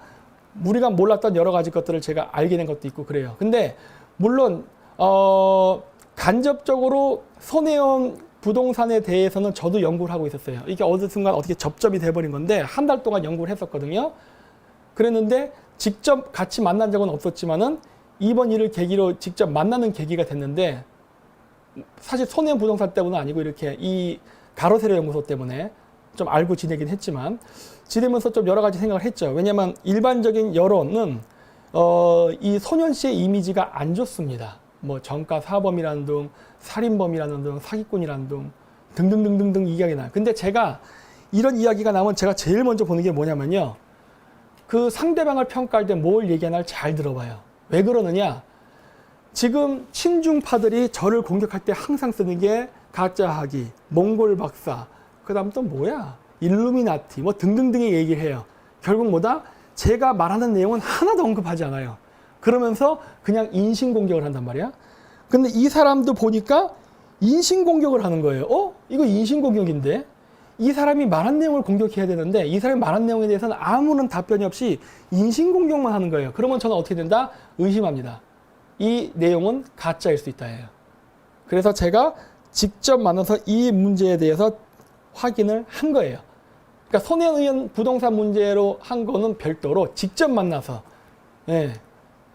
우리가 몰랐던 여러 가지 것들을 제가 알게 된 것도 있고 그래요. 근데 물론, 간접적으로 손혜원 부동산에 대해서는 저도 연구를 하고 있었어요. 이게 어느 순간 어떻게 접점이 돼버린 건데 한 달 동안 연구를 했었거든요. 그랬는데 직접 같이 만난 적은 없었지만은 이번 일을 계기로 직접 만나는 계기가 됐는데 사실 손혜원 부동산 때문은 아니고 이렇게 이 가로세로 연구소 때문에 좀 알고 지내긴 했지만 지내면서 좀 여러 가지 생각을 했죠. 왜냐하면 일반적인 여론은 이 소년 씨의 이미지가 안 좋습니다. 뭐 정가 사범이라는 등, 살인범이라는 등, 사기꾼이라는 등 등등등등등 이야기 나요. 근데 제가 이런 이야기가 나오면 제가 제일 먼저 보는 게 뭐냐면요. 그 상대방을 평가할 때 뭘 얘기하나 잘 들어봐요. 왜 그러느냐? 지금 친중파들이 저를 공격할 때 항상 쓰는 게 가짜하기, 몽골 박사, 그 다음 또 뭐야? 일루미나티, 뭐 등등등의 얘기를 해요. 결국 뭐다? 제가 말하는 내용은 하나도 언급하지 않아요. 그러면서 그냥 인신공격을 한단 말이야. 근데 이 사람도 보니까 인신공격을 하는 거예요. 이거 인신공격인데? 이 사람이 말한 내용을 공격해야 되는데 이 사람이 말한 내용에 대해서는 아무런 답변이 없이 인신공격만 하는 거예요. 그러면 저는 어떻게 된다? 의심합니다. 이 내용은 가짜일 수 있다예요. 그래서 제가 직접 만나서 이 문제에 대해서 확인을 한 거예요. 그러니까 손혜원 의원 부동산 문제로 한 거는 별도로 직접 만나서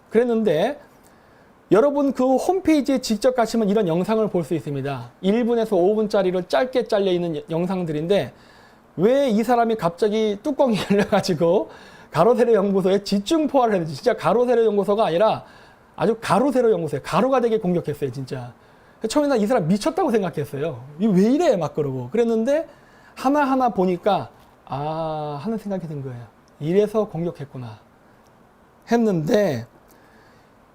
그랬는데 여러분 그 홈페이지에 직접 가시면 이런 영상을 볼 수 있습니다. 1분에서 5분짜리로 짧게 잘려있는 영상들인데 왜 이 사람이 갑자기 뚜껑이 열려가지고 가로세로 연구소에 집중포화를 했는지 진짜 가로세로 연구소가 아니라 아주 가로세로 연구소에 가로가 되게 공격했어요 진짜. 처음에 난 이 사람 미쳤다고 생각했어요. 이거 왜 이래 막 그러고 그랬는데 하나하나 보니까 하는 생각이 든 거예요. 이래서 공격했구나 했는데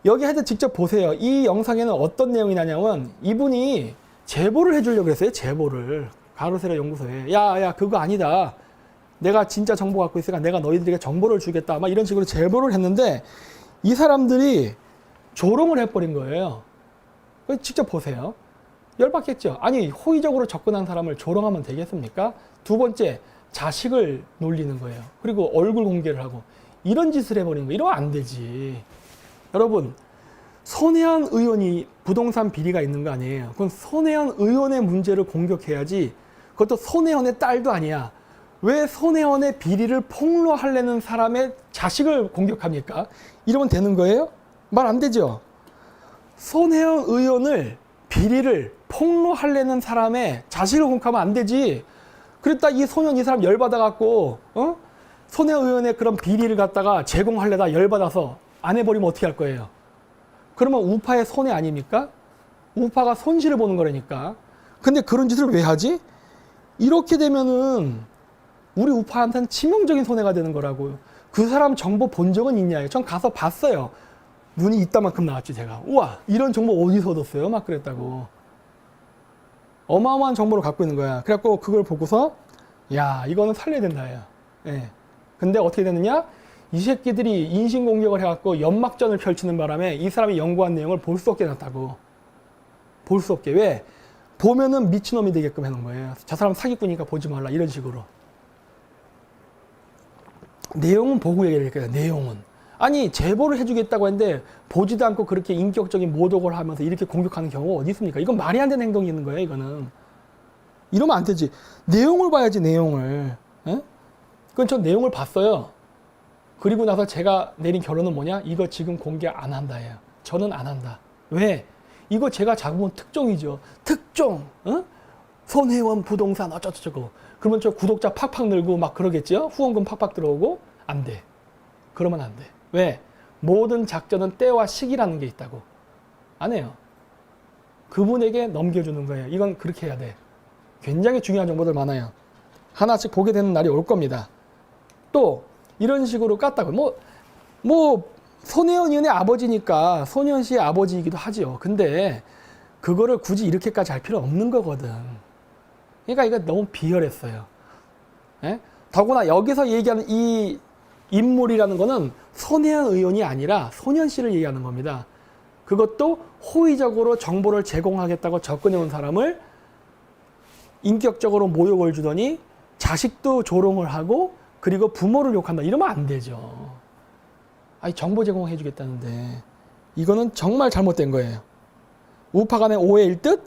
여기 하여튼 직접 보세요. 이 영상에는 어떤 내용이 나냐면 이분이 제보를 해주려고 했어요. 제보를. 가로세로 연구소에. 야, 그거 아니다. 내가 진짜 정보 갖고 있으니까 내가 너희들에게 정보를 주겠다. 막 이런 식으로 제보를 했는데 이 사람들이 조롱을 해버린 거예요. 직접 보세요. 열받겠죠. 아니 호의적으로 접근한 사람을 조롱하면 되겠습니까? 두 번째, 자식을 놀리는 거예요. 그리고 얼굴 공개를 하고 이런 짓을 해버린 거예요. 이러면 안 되지. 여러분, 손혜원 의원이 부동산 비리가 있는 거 아니에요. 그건 손혜원 의원의 문제를 공격해야지. 그것도 손혜원의 딸도 아니야. 왜 손혜원의 비리를 폭로하려는 사람의 자식을 공격합니까? 이러면 되는 거예요? 말 안 되죠. 손혜원 의원을 비리를 폭로하려는 사람의 자식을 공격하면 안 되지. 그랬다 이 사람 열받아갖고 손혜원 의원의 그런 비리를 갖다가 제공하려다 열받아서 안 해버리면 어떻게 할 거예요? 그러면 우파의 손해 아닙니까? 우파가 손실을 보는 거라니까. 근데 그런 짓을 왜 하지? 이렇게 되면은 우리 우파한테는 치명적인 손해가 되는 거라고요. 그 사람 정보 본 적은 있냐? 전 가서 봤어요. 눈이 이따만큼 나왔지 제가. 우와 이런 정보 어디서 얻었어요? 막 그랬다고. 어마어마한 정보를 갖고 있는 거야. 그래갖고 그걸 보고서 야 이거는 살려야 된다. 예. 근데 어떻게 되느냐? 이 새끼들이 인신공격을 해갖고 연막전을 펼치는 바람에 이 사람이 연구한 내용을 볼 수 없게 해놨다고. 볼 수 없게. 왜? 보면은 미친놈이 되게끔 해놓은 거예요. 저 사람 사기꾼이니까 보지 말라. 이런 식으로. 내용은 보고 얘기를 했거든. 내용은. 아니 제보를 해주겠다고 했는데 보지도 않고 그렇게 인격적인 모독을 하면서 이렇게 공격하는 경우가 어디 있습니까? 이건 말이 안 되는 행동이 있는 거예요. 이거는. 이러면 안 되지. 내용을 봐야지 내용을. 에? 그건 저 내용을 봤어요. 그리고 나서 제가 내린 결론은 뭐냐? 이거 지금 공개 안 한다예요. 저는 안 한다. 왜? 이거 제가 잡으면 특종이죠. 특종. 어? 손혜원 부동산 어쩌고저쩌고. 그러면 저 구독자 팍팍 늘고 막 그러겠죠? 후원금 팍팍 들어오고 안 돼. 그러면 안 돼. 왜? 모든 작전은 때와 시기라는 게 있다고. 안 해요. 그분에게 넘겨주는 거예요. 이건 그렇게 해야 돼. 굉장히 중요한 정보들 많아요. 하나씩 보게 되는 날이 올 겁니다. 또 이런 식으로 깠다고. 손혜원 의원의 아버지니까 손혜원 씨의 아버지이기도 하죠. 근데 그거를 굳이 이렇게까지 할 필요 없는 거거든. 그러니까 이거 너무 비열했어요. 예? 더구나 여기서 얘기하는 이 인물이라는 거는 손혜원 의원이 아니라 손현 씨를 얘기하는 겁니다. 그것도 호의적으로 정보를 제공하겠다고 접근해 온 사람을 인격적으로 모욕을 주더니 자식도 조롱을 하고 그리고 부모를 욕한다. 이러면 안 되죠. 아니 정보 제공해 주겠다는데 이거는 정말 잘못된 거예요. 우파 간의 오해일 듯?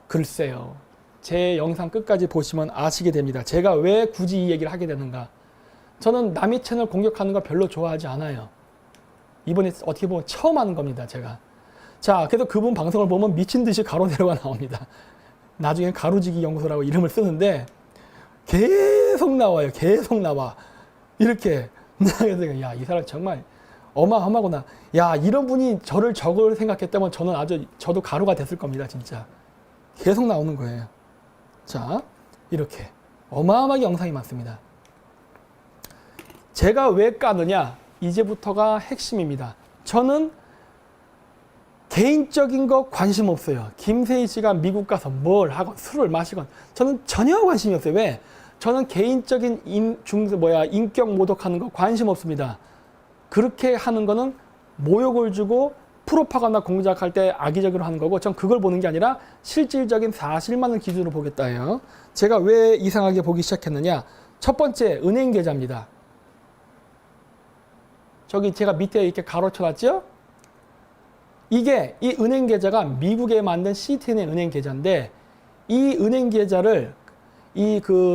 글쎄요. 제 영상 끝까지 보시면 아시게 됩니다. 제가 왜 굳이 이 얘기를 하게 되는가. 저는 남의 채널 공격하는 거 별로 좋아하지 않아요. 이번에 어떻게 보면 처음 하는 겁니다. 제가. 자, 그래서 그분 방송을 보면 미친 듯이 가로세로가 나옵니다. 나중에 가로지기 연구소라고 이름을 쓰는데 계속 나와요. 계속 나와. 이렇게. 그래서 야, 이 사람 정말 어마어마하구나. 야, 이런 분이 저를 적을 생각했다면 저도 가루가 됐을 겁니다. 진짜. 계속 나오는 거예요. 자, 이렇게. 어마어마하게 영상이 많습니다. 제가 왜 까느냐? 이제부터가 핵심입니다. 저는 개인적인 거 관심 없어요. 김세희 씨가 미국 가서 뭘 하건 술을 마시건 저는 전혀 관심이 없어요. 왜? 저는 개인적인 인격 모독하는 거 관심 없습니다. 그렇게 하는 거는 모욕을 주고 프로파간다 공작할 때 악의적으로 하는 거고 전 그걸 보는 게 아니라 실질적인 사실만을 기준으로 보겠다 해요. 제가 왜 이상하게 보기 시작했느냐? 첫 번째 은행 계좌입니다. 저기 제가 밑에 이렇게 가로쳐 놨죠? 이 은행 계좌가 미국에 만든 CTN의 은행 계좌인데 이 은행 계좌를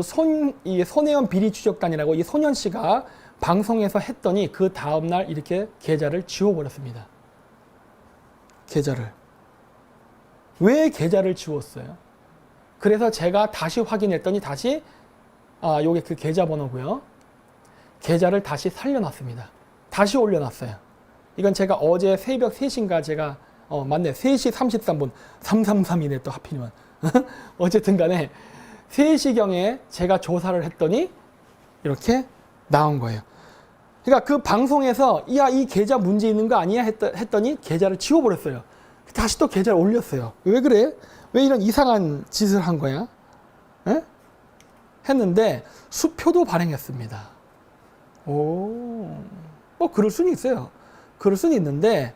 손혜원 비리 추적단이라고 이 손현 씨가 방송에서 했더니 그 다음날 이렇게 계좌를 지워버렸습니다. 계좌를. 왜 계좌를 지웠어요? 그래서 제가 다시 확인했더니 다시 요게 그 계좌 번호고요. 계좌를 다시 살려놨습니다. 다시 올려놨어요. 이건 제가 어제 새벽 3시인가 제가 맞네. 3시 33분 333이네 또 하필이면. 어쨌든 간에 3시경에 제가 조사를 했더니 이렇게 나온 거예요. 그러니까 그 방송에서 야, 이 계좌 문제 있는 거 아니야? 했더니 계좌를 지워버렸어요. 다시 또 계좌를 올렸어요. 왜 그래? 왜 이런 이상한 짓을 한 거야? 에? 했는데 수표도 발행했습니다. 그럴 수는 있어요. 그럴 수는 있는데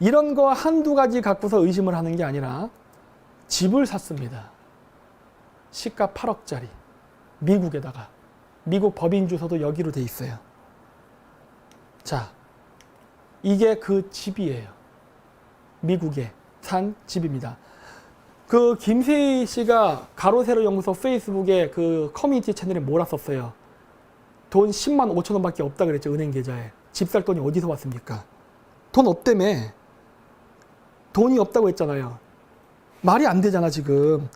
이런 거 한두 가지 갖고서 의심을 하는 게 아니라 집을 샀습니다. 시가 8억짜리. 미국에다가. 미국 법인 주소도 여기로 돼 있어요. 자, 이게 그 집이에요. 미국에 산 집입니다. 그 김세희 씨가 가로세로 연구소 페이스북에 그 커뮤니티 채널에 몰았었어요. 돈 10만 5천 원밖에 없다 그랬죠. 은행 계좌에. 집 살 돈이 어디서 왔습니까? 돈 없다며. 돈이 없다고 했잖아요. 말이 안 되잖아 지금.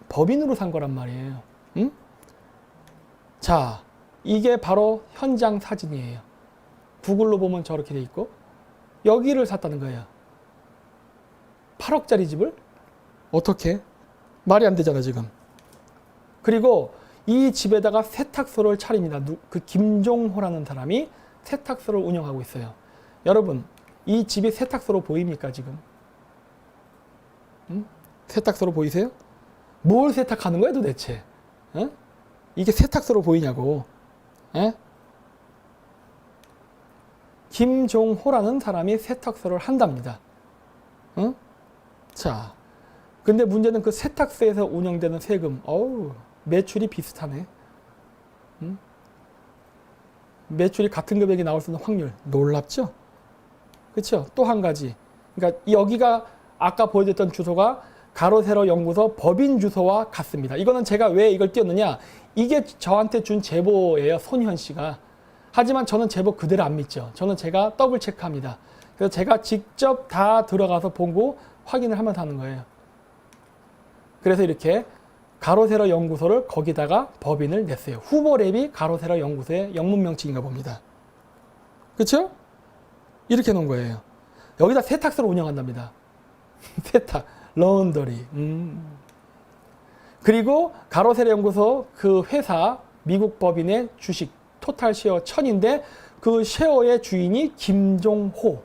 법인으로 산 거란 말이에요. 응? 자, 이게 바로 현장 사진이에요. 구글로 보면 저렇게 돼 있고 여기를 샀다는 거예요. 8억짜리 집을? 어떻게? 말이 안 되잖아 지금. 그리고 이 집에다가 세탁소를 차립니다. 그 김종호라는 사람이 세탁소를 운영하고 있어요. 여러분, 이 집이 세탁소로 보입니까, 지금? 세탁소로 보이세요? 뭘 세탁하는 거야, 도대체? 이게 세탁소로 보이냐고. 김종호라는 사람이 세탁소를 한답니다. 자, 근데 문제는 그 세탁소에서 운영되는 세금, 매출이 비슷하네. 매출이 같은 금액이 나올 수 있는 확률, 놀랍죠? 그렇죠? 또 한 가지. 그러니까 여기가 아까 보여줬던 주소가 가로세로 연구소 법인 주소와 같습니다. 이거는 제가 왜 이걸 띄웠느냐? 이게 저한테 준 제보예요, 손현 씨가. 하지만 저는 제보 그대로 안 믿죠. 저는 제가 더블 체크합니다. 그래서 제가 직접 다 들어가서 보고 확인을 하면서 하는 거예요. 그래서 이렇게 가로세로 연구소를 거기다가 법인을 냈어요. 후보랩이 가로세로 연구소의 영문 명칭인가 봅니다. 그렇죠? 이렇게 놓은 거예요. 여기다 세탁소를 운영한답니다. 세탁, 런더리. 그리고 가로세로 연구소 그 회사 미국 법인의 주식 토탈 쉐어 1000인데 그 쉐어의 주인이 김종호.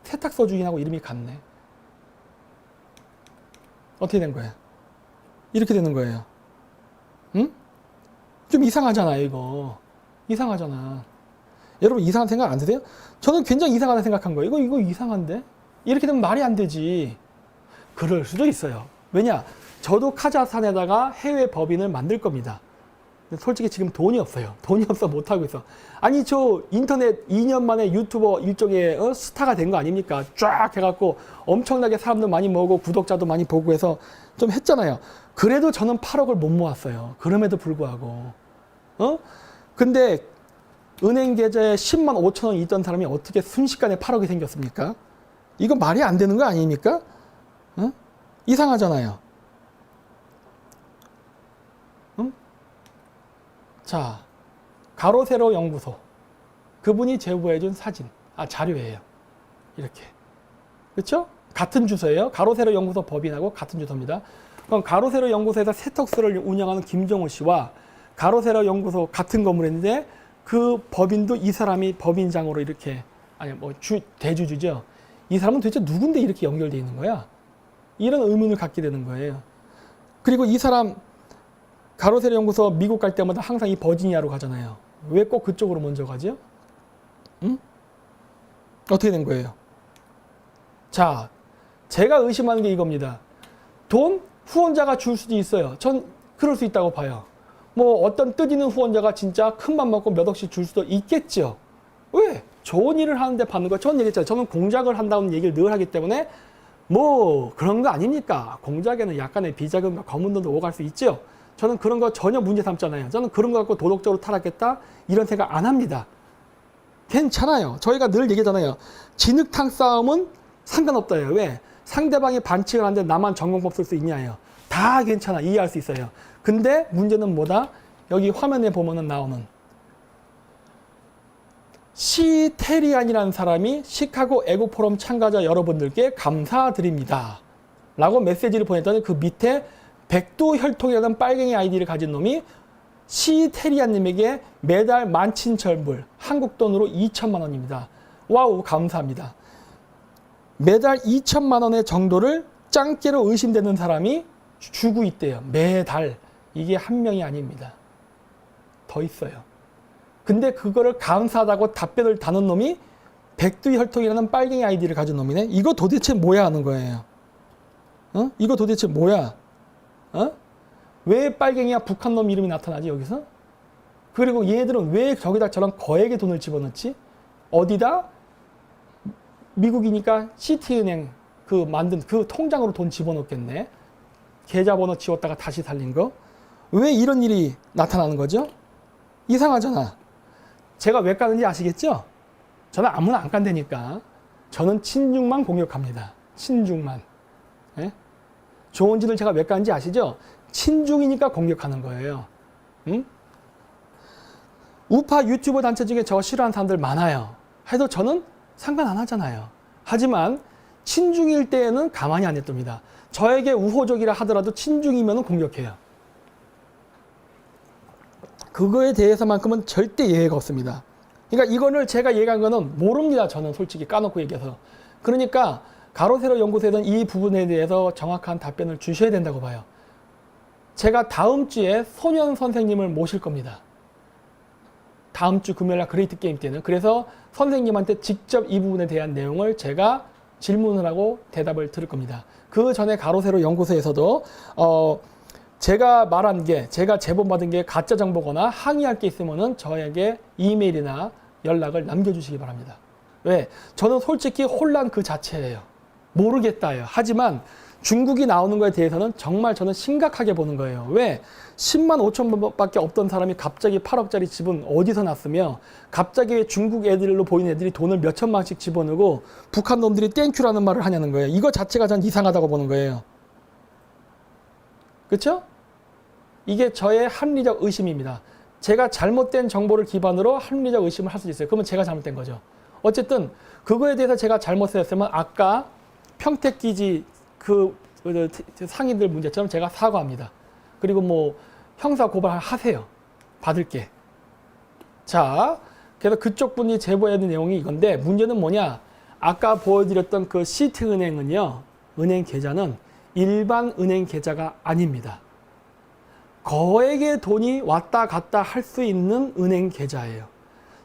세탁소 주인하고 이름이 같네. 어떻게 된 거야? 이렇게 되는 거예요. 응? 좀 이상하잖아요, 이거. 이상하잖아. 여러분 이상한 생각 안 드세요? 저는 굉장히 이상하다 생각한 거예요. 이거 이상한데? 이렇게 되면 말이 안 되지. 그럴 수도 있어요. 왜냐? 저도 카자흐스탄에다가 해외 법인을 만들 겁니다. 근데 솔직히 지금 돈이 없어요. 돈이 없어 못하고 있어. 아니 저 인터넷 2년 만에 유튜버 일종의 스타가 된 거 아닙니까? 쫙 해갖고 엄청나게 사람들 많이 모으고 구독자도 많이 보고 해서 좀 했잖아요. 그래도 저는 8억을 못 모았어요. 그럼에도 불구하고. 근데 은행 계좌에 10만 5천 원이 있던 사람이 어떻게 순식간에 8억이 생겼습니까? 이건 말이 안 되는 거 아닙니까? 이상하잖아요. 자, 가로세로 연구소. 그분이 제보해준 사진, 자료예요. 이렇게. 그렇죠? 같은 주소예요. 가로세로 연구소 법인하고 같은 주소입니다. 그럼 가로세로 연구소에서 세탁소를 운영하는 김종호 씨와 가로세로 연구소 같은 건물인데 그 법인도 이 사람이 법인장으로 이렇게, 대주주죠. 이 사람은 도대체 누군데 이렇게 연결되어 있는 거야? 이런 의문을 갖게 되는 거예요. 그리고 이 사람 가로세로 연구소 미국 갈 때마다 항상 이 버지니아로 가잖아요. 왜 꼭 그쪽으로 먼저 가죠? 어떻게 된 거예요? 자, 제가 의심하는 게 이겁니다. 돈 후원자가 줄 수도 있어요. 전 그럴 수 있다고 봐요. 어떤 뜻있는 후원자가 진짜 큰맘 먹고 몇 억씩 줄 수도 있겠죠. 왜? 좋은 일을 하는데 받는 거. 저는 얘기했잖아요. 저는 공작을 한다는 얘기를 늘 하기 때문에 그런 거 아닙니까? 공작에는 약간의 비자금과 검은 돈도 오갈 수 있죠. 저는 그런 거 전혀 문제 삼잖아요. 저는 그런 거 갖고 도덕적으로 타락했다 이런 생각 안 합니다. 괜찮아요. 저희가 늘 얘기하잖아요. 진흙탕 싸움은 상관없다요. 왜? 상대방이 반칙을 하는데 나만 전공법 쓸 수 있냐요. 다 괜찮아. 이해할 수 있어요. 근데 문제는 뭐다? 여기 화면에 보면은 나오는 시테리안이라는 사람이 시카고 애국 포럼 참가자 여러분들께 감사드립니다. 라고 메시지를 보냈더니 그 밑에 백두혈통이라는 빨갱이 아이디를 가진 놈이 시테리안님에게 매달 17,000불, 한국 돈으로 2천만 원입니다. 와우, 감사합니다. 매달 2천만 원의 정도를 짱깨로 의심되는 사람이 주고 있대요. 매달. 이게 한 명이 아닙니다. 더 있어요. 근데 그거를 감사하다고 답변을 다는 놈이 백두혈통이라는 빨갱이 아이디를 가진 놈이네. 이거 도대체 뭐야 하는 거예요. 이거 도대체 뭐야? 왜 빨갱이야 북한 놈 이름이 나타나지 여기서? 그리고 얘들은 왜 저기다 저런 거액의 돈을 집어넣지? 어디다? 미국이니까 시티은행 만든 그 통장으로 돈 집어넣겠네. 계좌번호 지웠다가 다시 살린 거. 왜 이런 일이 나타나는 거죠? 이상하잖아. 제가 왜 까는지 아시겠죠? 저는 아무나 안 깐다니까. 저는 친중만 공격합니다. 친중만. 예? 좋은 짓을 제가 왜 까는지 아시죠? 친중이니까 공격하는 거예요. 우파 유튜버 단체 중에 저 싫어하는 사람들 많아요. 해도 저는 상관 안 하잖아요. 하지만 친중일 때에는 가만히 안 냅둡니다. 저에게 우호적이라 하더라도 친중이면 공격해요. 그거에 대해서만큼은 절대 예외가 없습니다. 그러니까 이거를 제가 얘기한 거는 모릅니다. 저는 솔직히 까놓고 얘기해서. 그러니까 가로 세로 연구소에서는 이 부분에 대해서 정확한 답변을 주셔야 된다고 봐요. 제가 다음 주에 소년 선생님을 모실 겁니다. 다음 주 금요일날 그레이트 게임 때는. 그래서 선생님한테 직접 이 부분에 대한 내용을 제가 질문을 하고 대답을 들을 겁니다. 그 전에 가로 세로 연구소에서도 제가 말한 게, 제가 제보받은 게 가짜 정보거나 항의할 게 있으면은 저에게 이메일이나 연락을 남겨주시기 바랍니다. 왜? 저는 솔직히 혼란 그 자체예요. 모르겠다예요. 하지만 중국이 나오는 거에 대해서는 정말 저는 심각하게 보는 거예요. 왜? 10만 5천 밖에 없던 사람이 갑자기 8억짜리 집은 어디서 났으며, 갑자기 중국 애들로 보이는 애들이 돈을 몇 천만씩 집어넣고 북한 놈들이 땡큐라는 말을 하냐는 거예요. 이거 자체가 전 이상하다고 보는 거예요. 그렇죠? 이게 저의 합리적 의심입니다. 제가 잘못된 정보를 기반으로 합리적 의심을 할 수 있어요. 그러면 제가 잘못된 거죠. 어쨌든 그거에 대해서 제가 잘못했으면 아까 평택기지 그 상인들 문제처럼 제가 사과합니다. 그리고 뭐 형사 고발하세요. 받을게. 자, 그래서 그쪽 분이 제보해야 되는 내용이 이건데, 문제는 뭐냐? 아까 보여드렸던 그 시티은행은요, 은행 계좌는 일반 은행 계좌가 아닙니다. 거액의 돈이 왔다 갔다 할 수 있는 은행 계좌예요.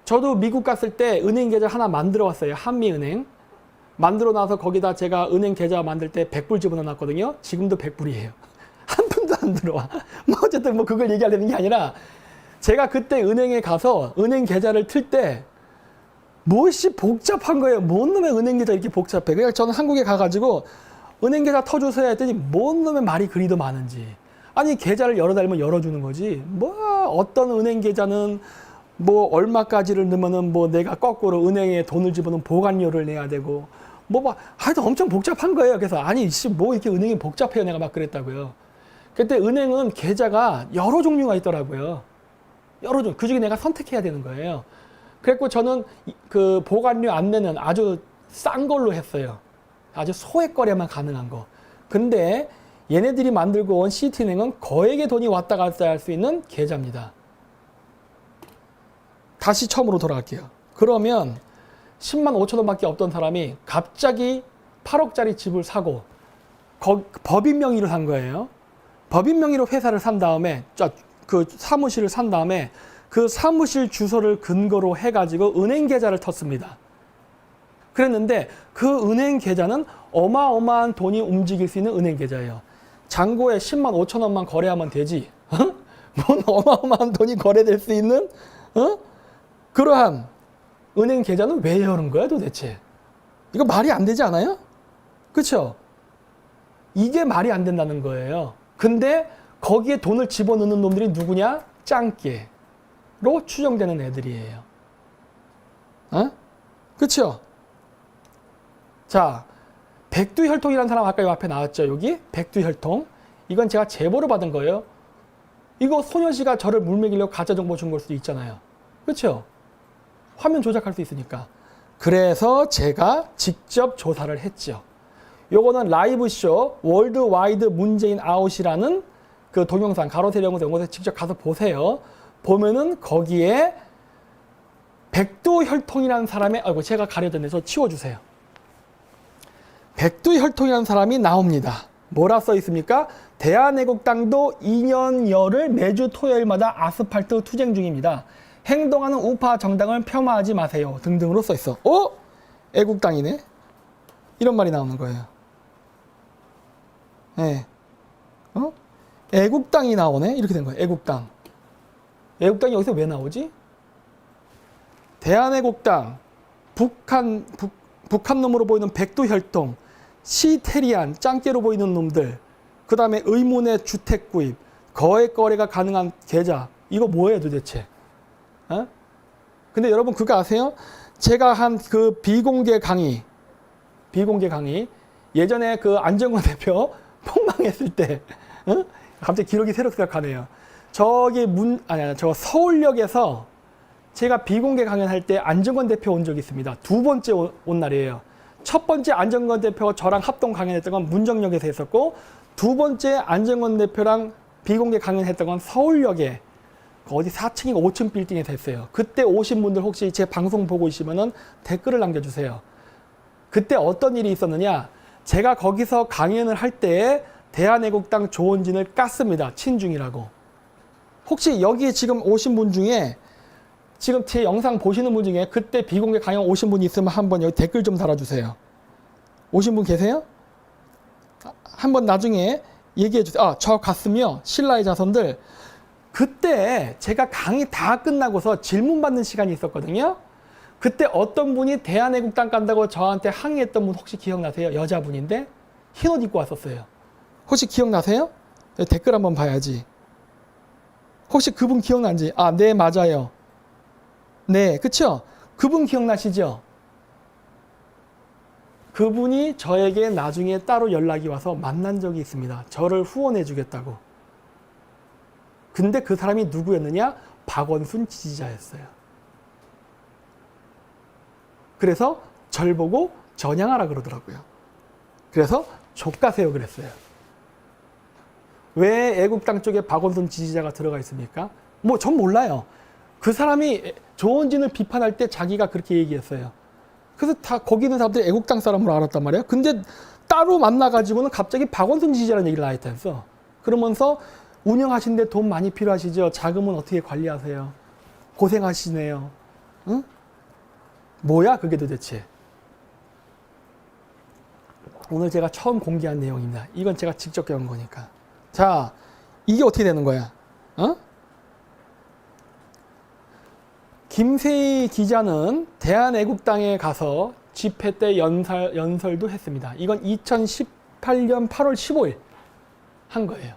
저도 미국 갔을 때 은행 계좌 하나 만들어 왔어요. 한미은행. 만들어 놔서 거기다 제가 은행 계좌 만들 때 100불 집어넣어 놨거든요. 지금도 100불이에요. 한 푼도 안 들어와. 뭐 어쨌든 뭐 그걸 얘기하려는 게 아니라, 제가 그때 은행에 가서 은행 계좌를 틀 때 무엇이 복잡한 거예요. 뭔 놈의 은행 계좌 이렇게 복잡해. 그냥 저는 한국에 가가지고 은행 계좌 터주세요 했더니 뭔 놈의 말이 그리도 많은지. 아니 계좌를 열어달면 열어주는 거지. 뭐 어떤 은행 계좌는 뭐 얼마까지를 넣으면은 뭐 내가 거꾸로 은행에 돈을 집어넣으면 보관료를 내야 되고 뭐 하여튼 엄청 복잡한 거예요. 그래서 아니 뭐 이렇게 은행이 복잡해요. 내가 막 그랬다고요. 그때 은행은 계좌가 여러 종류가 있더라고요. 여러 종. 그중에 내가 선택해야 되는 거예요. 그래서 저는 그 보관료 안 내는 아주 싼 걸로 했어요. 아주 소액 거래만 가능한 거. 근데 얘네들이 만들고 온 시티은행은 거액의 돈이 왔다 갔다 할 수 있는 계좌입니다. 다시 처음으로 돌아갈게요. 그러면 10만 5천 원밖에 없던 사람이 갑자기 8억짜리 집을 사고 법인 명의로 산 거예요. 법인 명의로 회사를 산 다음에 그 사무실을 산 다음에 그 사무실 주소를 근거로 해가지고 은행 계좌를 텄습니다. 그랬는데 그 은행 계좌는 어마어마한 돈이 움직일 수 있는 은행 계좌예요. 잔고에 10만 5천 원만 거래하면 되지. 뭔 어마어마한 돈이 거래될 수 있는 그러한 은행 계좌는 왜 여는 거야 도대체? 이거 말이 안 되지 않아요? 그렇죠? 이게 말이 안 된다는 거예요. 근데 거기에 돈을 집어넣는 놈들이 누구냐? 짱깨로 추정되는 애들이에요. 그렇죠? 자, 백두혈통이라는 사람 아까 요 앞에 나왔죠. 여기 백두혈통. 이건 제가 제보를 받은 거예요. 이거 소녀시가 저를 물먹이려고 가짜 정보 준 걸 수도 있잖아요. 그렇죠? 화면 조작할 수 있으니까. 그래서 제가 직접 조사를 했죠. 요거는 라이브쇼 월드와이드 문재인 아웃이라는 그 동영상 가로세로 연구소에 직접 가서 보세요. 보면은 거기에 백두혈통이라는 사람의 제가 가려졌네. 저 치워주세요. 백두혈통이라는 사람이 나옵니다. 뭐라 써 있습니까? 대한애국당도 2년여를 매주 토요일마다 아스팔트 투쟁 중입니다. 행동하는 우파 정당을 폄하하지 마세요. 등등으로 써 있어. 애국당이네? 이런 말이 나오는 거예요. 네. 애국당이 나오네? 이렇게 된 거예요. 애국당. 애국당이 여기서 왜 나오지? 대한애국당, 북한 놈으로 보이는 백두혈통, 시테리안, 짱깨로 보이는 놈들, 그 다음에 의문의 주택 구입, 거액 거래가 가능한 계좌. 이거 뭐예요 도대체? 근데 여러분 그거 아세요? 제가 한 그 비공개 강의, 예전에 그 안정권 대표 폭망했을 때, 갑자기 기록이 새록새록하네요. 저기 저 서울역에서 제가 비공개 강연할 때 안정권 대표 온 적이 있습니다. 두 번째 온 날이에요. 첫 번째 안정권 대표가 저랑 합동 강연했던 건 문정역에서 했었고, 두 번째 안정권 대표랑 비공개 강연했던 건 서울역에 어디 4층인가 5층 빌딩에서 했어요. 그때 오신 분들 혹시 제 방송 보고 있으면은 댓글을 남겨주세요. 그때 어떤 일이 있었느냐? 제가 거기서 강연을 할 때 대한애국당 조원진을 깠습니다. 친중이라고. 혹시 여기 지금 오신 분 중에 지금 제 영상 보시는 분 중에 그때 비공개 강연 오신 분 있으면 한번 여기 댓글 좀 달아주세요. 오신 분 계세요? 한번 나중에 얘기해 주세요. 아, 저 갔으며 신라의 자손들. 그때 제가 강의 다 끝나고서 질문 받는 시간이 있었거든요. 그때 어떤 분이 대한애국당 깐다고 저한테 항의했던 분 혹시 기억나세요? 여자분인데 흰 옷 입고 왔었어요. 혹시 기억나세요? 댓글 한번 봐야지. 혹시 그분 기억나는지? 아, 네, 맞아요. 네, 그쵸? 그분 기억나시죠? 그분이 저에게 나중에 따로 연락이 와서 만난 적이 있습니다. 저를 후원해 주겠다고. 근데 그 사람이 누구였느냐? 박원순 지지자였어요. 그래서 절 보고 전향하라 그러더라고요. 그래서 족가세요 그랬어요. 왜 애국당 쪽에 박원순 지지자가 들어가 있습니까? 뭐 전 몰라요. 그 사람이 조원진을 비판할 때 자기가 그렇게 얘기했어요. 그래서 다 거기 있는 사람들이 애국당 사람으로 알았단 말이에요. 근데 따로 만나가지고는 갑자기 박원순 지지자라는 얘기를 하였다면서. 그러면서 운영하시는데 돈 많이 필요하시죠? 자금은 어떻게 관리하세요? 고생하시네요. 응? 뭐야 그게 도대체? 오늘 제가 처음 공개한 내용입니다. 이건 제가 직접 겪은 거니까. 자, 이게 어떻게 되는 거야? 어? 김세희 기자는 대한애국당에 가서 집회 때 연설도 했습니다. 이건 2018년 8월 15일 한 거예요.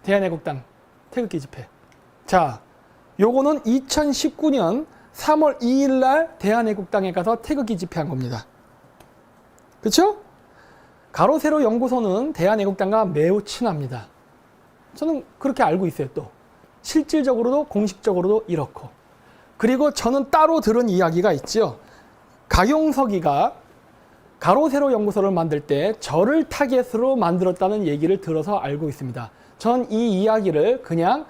대한애국당 태극기 집회. 자, 요거는 2019년 3월 2일 날 대한애국당에 가서 태극기 집회한 겁니다. 그렇죠? 가로세로 연구소는 대한애국당과 매우 친합니다. 저는 그렇게 알고 있어요. 또 실질적으로도 공식적으로도 이렇고. 그리고 저는 따로 들은 이야기가 있죠. 강용석이가 가로세로 연구소를 만들 때 저를 타겟으로 만들었다는 얘기를 들어서 알고 있습니다. 전 이 이야기를 그냥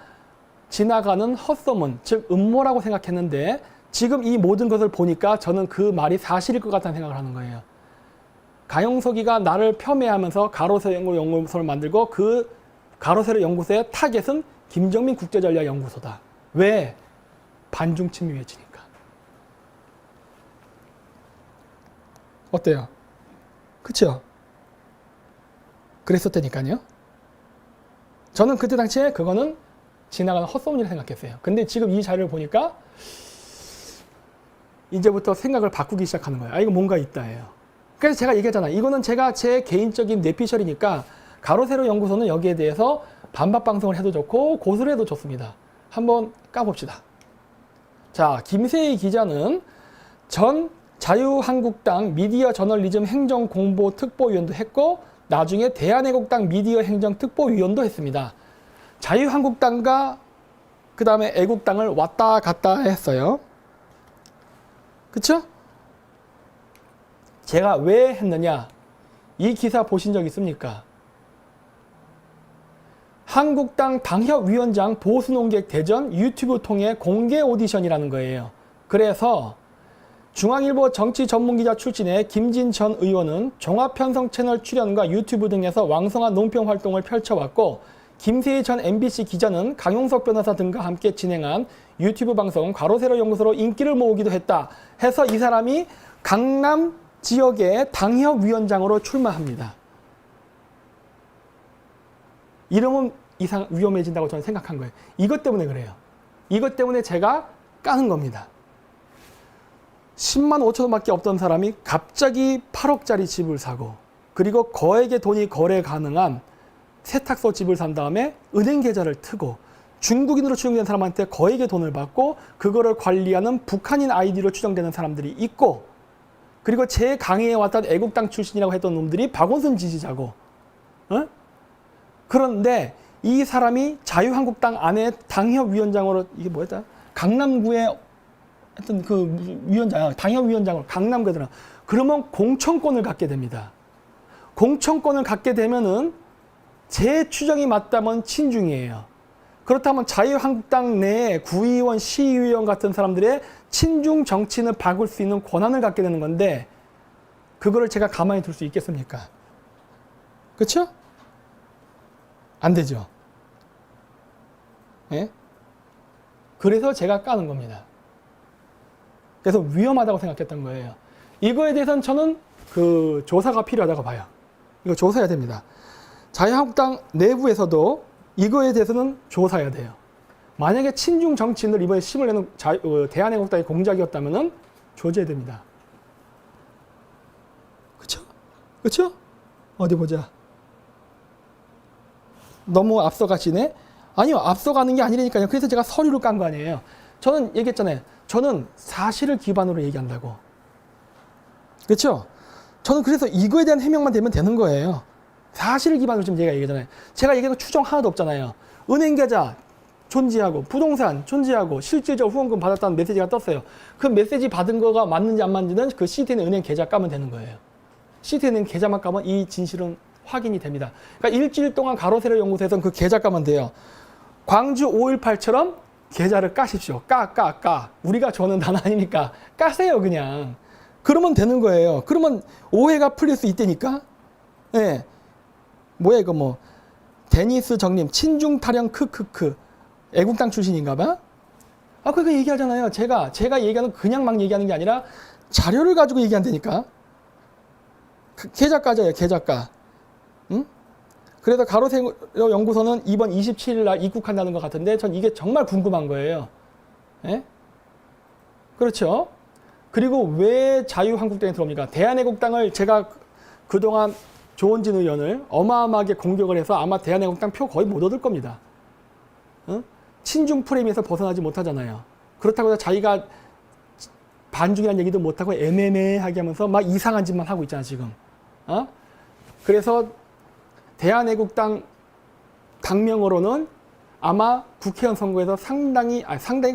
지나가는 헛소문, 즉 음모라고 생각했는데 지금 이 모든 것을 보니까 저는 그 말이 사실일 것 같다는 생각을 하는 거예요. 강용석이가 나를 폄훼하면서 가로세로 연구소를 만들고 그 가로세로 연구소의 타겟은 김정민 국제전략연구소다. 왜? 반중 친미해지니까. 어때요? 그쵸? 그랬었다니까요. 저는 그때 당시에 그거는 지나가는 헛소문이라 생각했어요. 근데 지금 이 자료를 보니까 이제부터 생각을 바꾸기 시작하는 거예요. 아, 이거 뭔가 있다예요. 그래서 제가 얘기했잖아요. 이거는 제가 제 개인적인 뇌피셜이니까 가로세로 연구소는 여기에 대해서 반박 방송을 해도 좋고 고소를 해도 좋습니다. 한번 까봅시다. 자, 김세희 기자는 전 자유한국당 미디어 저널리즘 행정공보 특보위원도 했고 나중에 대한애국당 미디어 행정 특보위원도 했습니다. 자유한국당과 그 다음에 애국당을 왔다 갔다 했어요. 그쵸? 제가 왜 했느냐? 이 기사 보신 적 있습니까? 한국당 당협위원장 보수논객 대전 유튜브 통해 공개 오디션이라는 거예요. 그래서 중앙일보 정치 전문기자 출신의 김진 전 의원은 종합편성 채널 출연과 유튜브 등에서 왕성한 논평 활동을 펼쳐왔고 김세희 전 MBC 기자는 강용석 변호사 등과 함께 진행한 유튜브 방송 가로세로 연구소로 인기를 모으기도 했다. 해서 이 사람이 강남 지역의 당협위원장으로 출마합니다. 이러면 이상 위험해진다고 저는 생각한 거예요. 이것 때문에 그래요. 이것 때문에 제가 까는 겁니다. 10만 5천 원밖에 없던 사람이 갑자기 8억짜리 집을 사고 그리고 거액의 돈이 거래 가능한 세탁소 집을 산 다음에 은행 계좌를 트고 중국인으로 추정된 사람한테 거액의 돈을 받고 그거를 관리하는 북한인 아이디로 추정되는 사람들이 있고 그리고 제 강의에 왔던 애국당 출신이라고 했던 놈들이 박원순 지지자고 어? 그런데 이 사람이 자유한국당 안에 당협위원장으로 이게 뭐였다? 강남구의 하여튼 그 위원장, 당협위원장으로 강남구더라. 그러면 공천권을 갖게 됩니다. 공천권을 갖게 되면은 제 추정이 맞다면 친중이에요. 그렇다면 자유한국당 내에 구의원, 시의원 같은 사람들의 친중 정치인을 바꿀 수 있는 권한을 갖게 되는 건데 그거를 제가 가만히 둘 수 있겠습니까? 그렇죠? 안 되죠. 예? 그래서 제가 까는 겁니다. 그래서 위험하다고 생각했던 거예요. 이거에 대해서는 저는 그 조사가 필요하다고 봐요. 이거 조사해야 됩니다. 자유한국당 내부에서도 이거에 대해서는 조사해야 돼요. 만약에 친중 정치인들 이번에 심을 내는 대한애국당의 공작이었다면 조제해야 됩니다. 그쵸? 그쵸? 어디 보자. 너무 앞서가시네? 아니요, 앞서가는 게 아니라니까요. 그래서 제가 서류를 깐 거 아니에요. 저는 얘기했잖아요. 저는 사실을 기반으로 얘기한다고. 그렇죠? 저는 그래서 이거에 대한 해명만 되면 되는 거예요. 사실을 기반으로 지금 제가 얘기하잖아요. 제가 얘기한 거 추정 하나도 없잖아요. 은행 계좌 존재하고 부동산 존재하고 실질적으로 후원금 받았다는 메시지가 떴어요. 그 메시지 받은 거가 맞는지 안 맞는지는 그 시티는 은행 계좌 까면 되는 거예요. 시티는 계좌만 까면 이 진실은 확인이 됩니다. 그러니까 일주일 동안 가로세로 연구소에서는 그 계좌 까면 돼요. 광주 5.18처럼 계좌를 까십시오. 까. 우리가 좋아하는 단어 아니니까 까세요 그냥. 그러면 되는 거예요. 그러면 오해가 풀릴 수 있다니까. 예. 뭐야 이거 뭐 데니스 정님 친중 타령 크크크 애국당 출신인가 봐. 아 그거 얘기하잖아요. 제가 얘기하는 그냥 막 얘기하는 게 아니라 자료를 가지고 얘기한다니까. 계좌가잖아요. 계좌가. 응? 그래서 가로세로 연구소는 이번 27일 날 입국한다는 것 같은데 전 이게 정말 궁금한 거예요. 예? 그렇죠? 그리고 왜 자유한국당에 들어옵니까? 대한애국당을 제가 그동안 조원진 의원을 어마어마하게 공격을 해서 아마 대한애국당 표 거의 못 얻을 겁니다. 어? 친중 프레임에서 벗어나지 못하잖아요. 그렇다고 해서 자기가 반중이라는 얘기도 못하고 애매하게 하면서 막 이상한 짓만 하고 있잖아 지금. 어? 그래서 대한애국당 당명으로는 아마 국회의원 선거에서 상당히가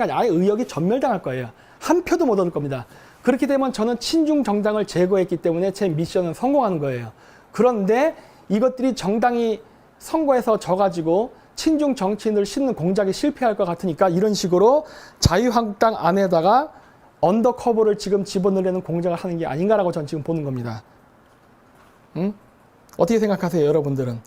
아니라 아예 의역이 전멸당할 거예요. 한 표도 못 얻을 겁니다. 그렇게 되면 저는 친중 정당을 제거했기 때문에 제 미션은 성공하는 거예요. 그런데 이것들이 정당이 선거에서 져가지고 친중 정치인을 싣는 공작이 실패할 것 같으니까 이런 식으로 자유한국당 안에다가 언더커버를 지금 집어넣으려는 공작을 하는 게 아닌가라고 저는 지금 보는 겁니다. 응? 어떻게 생각하세요, 여러분들은?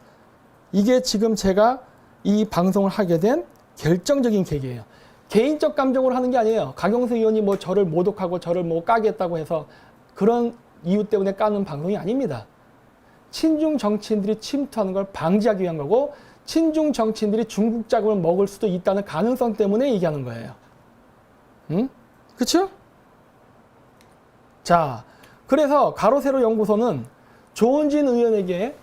이게 지금 제가 이 방송을 하게 된 결정적인 계기예요. 개인적 감정으로 하는 게 아니에요. 강용수 의원이 뭐 저를 모독하고 저를 뭐 까겠다고 해서 그런 이유 때문에 까는 방송이 아닙니다. 친중 정치인들이 침투하는 걸 방지하기 위한 거고 친중 정치인들이 중국 자금을 먹을 수도 있다는 가능성 때문에 얘기하는 거예요. 응? 그쵸? 자, 그래서 가로세로 연구소는 조원진 의원에게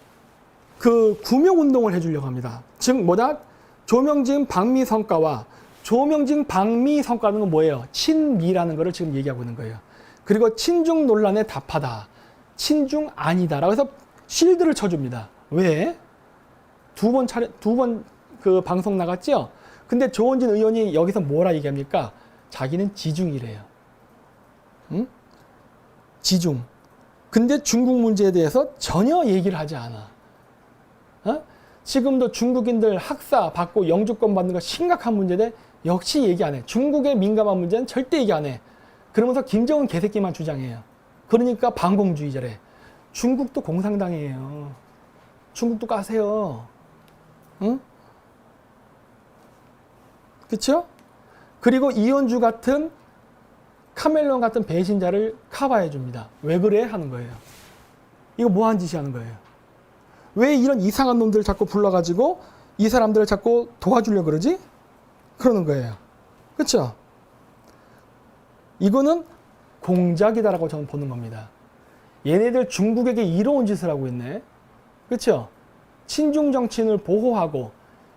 그 구명운동을 해주려고 합니다. 즉 뭐다? 조명진 방미 성과와 조명진 방미 성과는 건 뭐예요? 친미라는 거를 지금 얘기하고 있는 거예요. 그리고 친중 논란에 답하다. 친중 아니다라고 해서 실드를 쳐줍니다. 왜? 두 번 그 방송 나갔죠? 근데 조원진 의원이 여기서 뭐라 얘기합니까? 자기는 지중이래요. 응? 지중. 근데 중국 문제에 대해서 전혀 얘기를 하지 않아. 어? 지금도 중국인들 학사 받고 영주권 받는 거 심각한 문제인데 역시 얘기 안 해. 중국의 민감한 문제는 절대 얘기 안 해. 그러면서 김정은 개새끼만 주장해요. 그러니까 반공주의자래. 중국도 공산당이에요. 중국도 까세요. 응? 그쵸? 그리고 이현주 같은 카멜론 같은 배신자를 커버해 줍니다. 왜 그래? 하는 거예요. 이거 뭐 하는 짓이 하는 거예요? 왜 이런 이상한 놈들을 자꾸 불러가지고 이 사람들을 자꾸 도와주려고 그러지? 그러는 거예요. 그렇죠? 이거는 공작이다라고 저는 보는 겁니다. 얘네들 중국에게 이로운 짓을 하고 있네. 그렇죠? 친중 정치인을 보호하고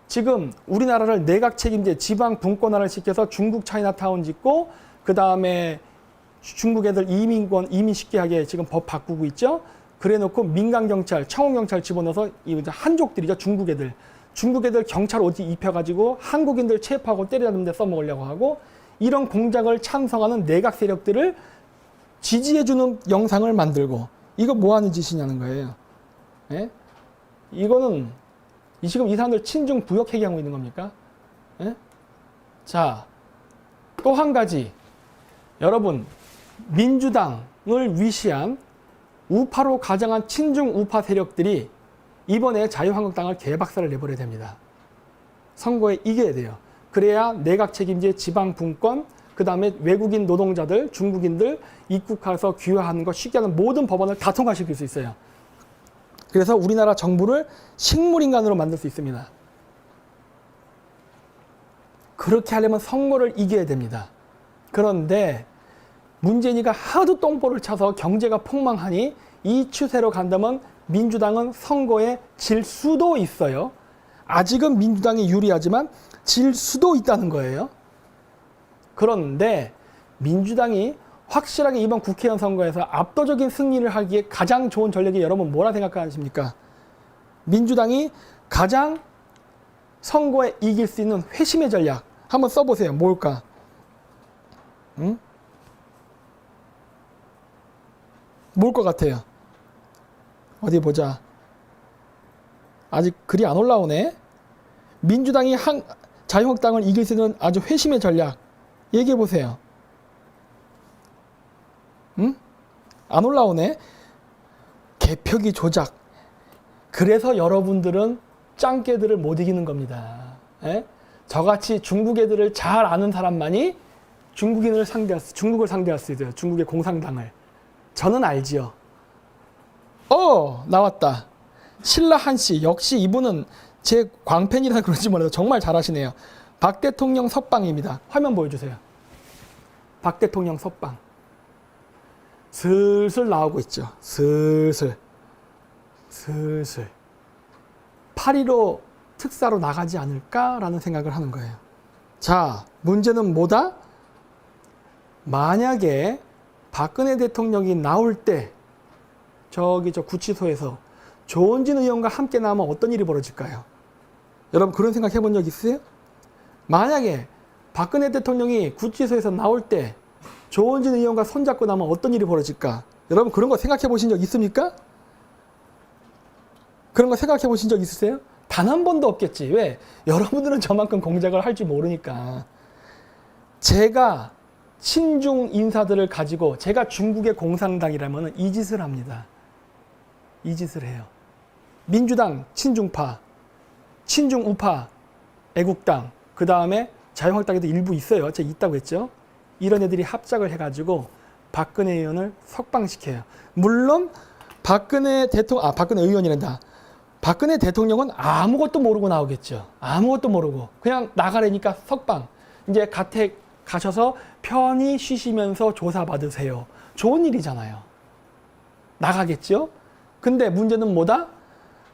지금 우리나라를 내각 책임제 지방 분권화를 시켜서 중국 차이나타운 짓고 그 다음에 중국 애들 이민 쉽게 하게 지금 법 바꾸고 있죠. 그래놓고 민간경찰, 청원경찰 집어넣어서 한족들이죠. 중국 애들 경찰 옷 입혀가지고 한국인들 체포하고 때려잡는 데 써먹으려고 하고 이런 공작을 찬성하는 내각 세력들을 지지해주는 영상을 만들고 이거 뭐 하는 짓이냐는 거예요. 예? 이거는 지금 이 사람들 친중 부역 회귀하고 있는 겁니까? 예? 자, 또 한 가지. 여러분, 민주당을 위시한 우파로 가장한 친중 우파 세력들이 이번에 자유한국당을 개박살을 내버려야 됩니다. 선거에 이겨야 돼요. 그래야 내각 책임제 지방 분권, 그 다음에 외국인 노동자들, 중국인들 입국해서 귀화하는 거 쉽게 하는 모든 법안을 다 통과시킬 수 있어요. 그래서 우리나라 정부를 식물인간으로 만들 수 있습니다. 그렇게 하려면 선거를 이겨야 됩니다. 그런데 문재인이가 하도 똥볼을 차서 경제가 폭망하니 이 추세로 간다면 민주당은 선거에 질 수도 있어요. 아직은 민주당이 유리하지만 질 수도 있다는 거예요. 그런데 민주당이 확실하게 이번 국회의원 선거에서 압도적인 승리를 하기에 가장 좋은 전략이 여러분 뭐라 생각하십니까? 민주당이 가장 선거에 이길 수 있는 회심의 전략 한번 써보세요. 뭘까? 응? 뭘 것 같아요? 어디 보자. 아직 글이 안 올라오네. 민주당이 자유한국당을 이길 수 있는 아주 회심의 전략 얘기해 보세요. 응? 안 올라오네. 개표기 조작. 그래서 여러분들은 짱깨들을 못 이기는 겁니다. 에? 저같이 중국 애들을 잘 아는 사람만이 중국을 상대할 수 있어요. 중국의 공산당을. 저는 알지요. 나왔다. 신라 한씨. 역시 이분은 제 광팬이라 그런지 몰라도 정말 잘하시네요. 박 대통령 석방입니다. 화면 보여주세요. 박 대통령 석방. 슬슬 나오고 있죠. 슬슬. 8.15 특사로 나가지 않을까라는 생각을 하는 거예요. 자, 문제는 뭐다? 만약에 박근혜 대통령이 나올 때 저 구치소에서 조원진 의원과 함께 나오면 어떤 일이 벌어질까요? 여러분 그런 생각 해본 적 있으세요? 만약에 박근혜 대통령이 구치소에서 나올 때 조원진 의원과 손잡고 나오면 어떤 일이 벌어질까? 여러분 그런 거 생각해 보신 적 있습니까? 그런 거 생각해 보신 적 있으세요? 단 한 번도 없겠지. 왜? 여러분들은 저만큼 공작을 할 줄 모르니까. 제가 친중 인사들을 가지고 제가 중국의 공산당이라면 이 짓을 합니다. 이 짓을 해요. 민주당 친중파, 친중우파, 애국당, 그 다음에 자유한국당에도 일부 있어요. 제가 있다고 했죠. 이런 애들이 합작을 해가지고 박근혜 의원을 석방시켜요. 물론 박근혜 의원이란다. 박근혜 대통령은 아무것도 모르고 나오겠죠. 아무것도 모르고 그냥 나가라니까 석방. 이제 가택 가셔서 편히 쉬시면서 조사받으세요. 좋은 일이잖아요. 나가겠죠. 근데 문제는 뭐다?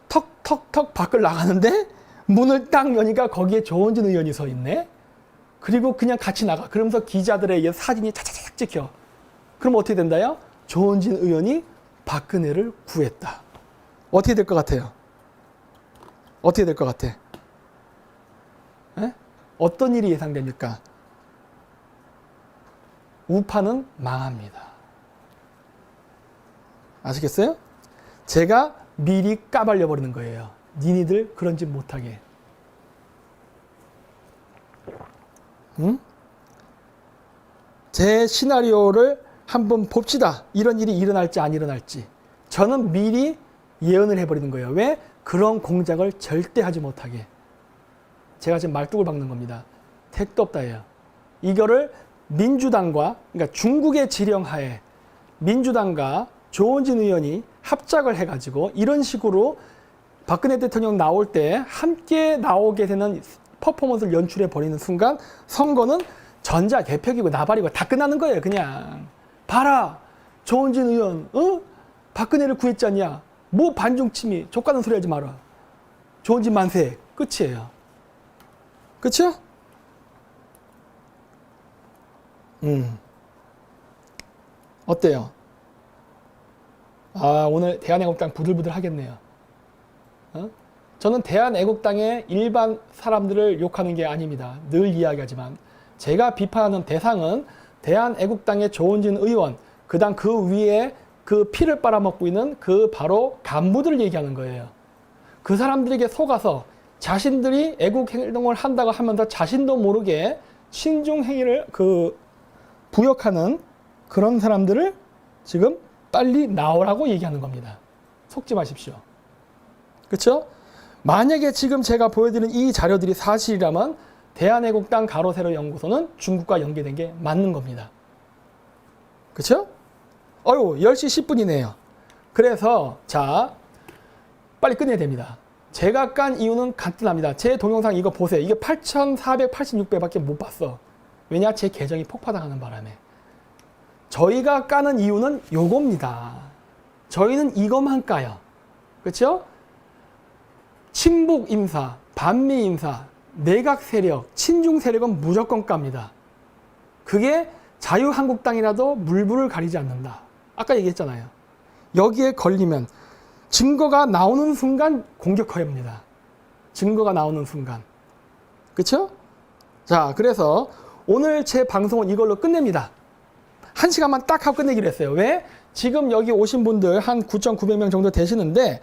턱턱턱 밖을 나가는데 문을 딱 여니까 거기에 조원진 의원이 서 있네. 그리고 그냥 같이 나가. 그러면서 기자들에 의해 사진이 차차차차 찍혀. 그럼 어떻게 된다요? 조원진 의원이 박근혜를 구했다. 어떻게 될 것 같아요? 어떻게 될 것 같아? 에? 어떤 일이 예상됩니까? 우파는 망합니다. 아시겠어요? 제가 미리 까발려 버리는 거예요. 니네들 그런 짓 못하게. 응? 제 시나리오를 한번 봅시다. 이런 일이 일어날지 안 일어날지. 저는 미리 예언을 해버리는 거예요. 왜? 그런 공작을 절대 하지 못하게. 제가 지금 말뚝을 박는 겁니다. 택도 없다예요. 이거를 민주당과, 그러니까 중국의 지령하에 민주당과 조원진 의원이 합작을 해가지고 이런 식으로 박근혜 대통령 나올 때 함께 나오게 되는 퍼포먼스를 연출해 버리는 순간 선거는 전자 개표기고 나발이고 다 끝나는 거예요. 그냥 봐라, 조원진 의원 박근혜를 구했지 않냐, 뭐 반중침이 족가는 소리 하지 마라, 조원진 만세, 끝이에요. 그쵸? 어때요? 오늘 대한애국당 부들부들 하겠네요. 저는 대한애국당의 일반 사람들을 욕하는 게 아닙니다. 늘 이야기하지만 제가 비판하는 대상은 대한애국당의 조원진 의원, 그다음 그 위에 그 피를 빨아먹고 있는 그 바로 간부들을 얘기하는 거예요. 그 사람들에게 속아서 자신들이 애국 행동을 한다고 하면서 자신도 모르게 신중 행위를 부역하는 그런 사람들을 지금 빨리 나오라고 얘기하는 겁니다. 속지 마십시오. 그렇죠? 만약에 지금 제가 보여드린 이 자료들이 사실이라면 대한애국당 가로세로 연구소는 중국과 연계된 게 맞는 겁니다. 그렇죠? 10시 10분이네요. 그래서 자, 빨리 끝내야 됩니다. 제가 깐 이유는 간단합니다. 제 동영상 이거 보세요. 이게 8,486배밖에 못 봤어. 왜냐? 제 계정이 폭파당하는 바람에. 저희가 까는 이유는 요겁니다. 저희는 이것만 까요. 그렇죠? 친북 인사, 반미 인사, 내각 세력, 친중 세력은 무조건 깝니다. 그게 자유한국당이라도 물불을 가리지 않는다. 아까 얘기했잖아요. 여기에 걸리면 증거가 나오는 순간 공격해야 합니다. 증거가 나오는 순간. 그렇죠? 자, 그래서 오늘 제 방송은 이걸로 끝냅니다. 1시간만 딱 하고 끝내기로 했어요. 왜? 지금 여기 오신 분들 한 9,900명 정도 되시는데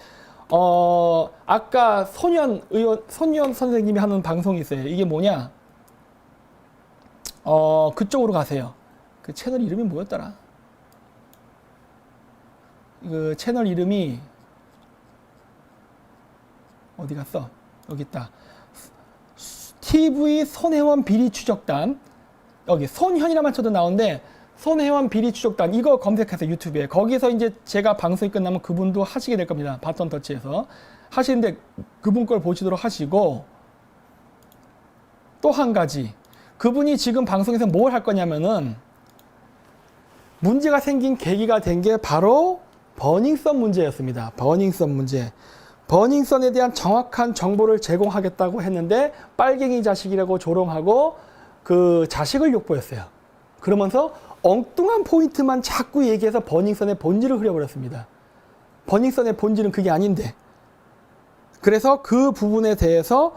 아까 손현 선생님이 하는 방송이 있어요. 이게 뭐냐? 그쪽으로 가세요. 그 채널 이름이 뭐였더라? 그 채널 이름이 어디 갔어? 여기 있다. TV 손혜원 비리추적단. 여기 손현이라만 쳐도 나오는데 손혜원 비리추적단 이거 검색하세요. 유튜브에. 거기서 이제 제가 방송이 끝나면 그분도 하시게 될 겁니다. 바톤 터치에서 하시는데 그분 걸 보시도록 하시고, 또 한 가지 그분이 지금 방송에서 뭘 할 거냐면은 문제가 생긴 계기가 된 게 바로 버닝썬 문제였습니다. 버닝썬 문제. 버닝썬에 대한 정확한 정보를 제공하겠다고 했는데 빨갱이 자식이라고 조롱하고 그 자식을 욕보였어요. 그러면서 엉뚱한 포인트만 자꾸 얘기해서 버닝썬의 본질을 흐려버렸습니다. 버닝썬의 본질은 그게 아닌데. 그래서 그 부분에 대해서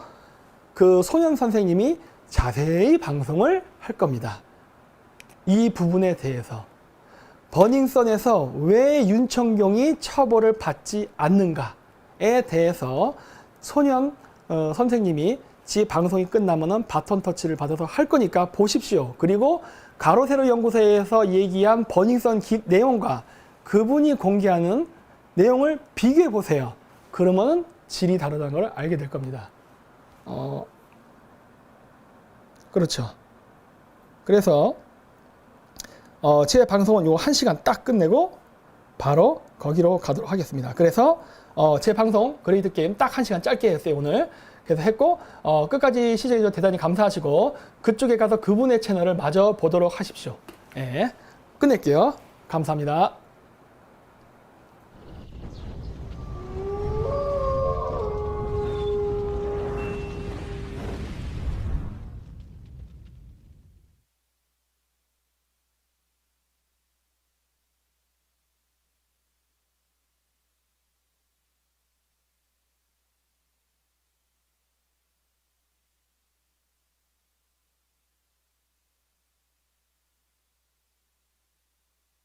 그 손현 선생님이 자세히 방송을 할 겁니다. 이 부분에 대해서. 버닝썬에서 왜 윤청경이 처벌을 받지 않는가에 대해서 손현 선생님이 지 방송이 끝나면은 바톤 터치를 받아서 할 거니까 보십시오. 그리고 가로세로 연구소에서 얘기한 버닝썬 내용과 그분이 공개하는 내용을 비교해 보세요. 그러면은 질이 다르다는 걸 알게 될 겁니다. 그렇죠. 그래서 제 방송은 요 1시간 딱 끝내고 바로 거기로 가도록 하겠습니다. 그래서 제 방송 그레이트 게임 딱 1시간 짧게 했어요, 오늘. 그래서 했고 끝까지 시청해주셔서 대단히 감사하시고 그쪽에 가서 그분의 채널을 마저 보도록 하십시오. 예, 끝낼게요. 감사합니다.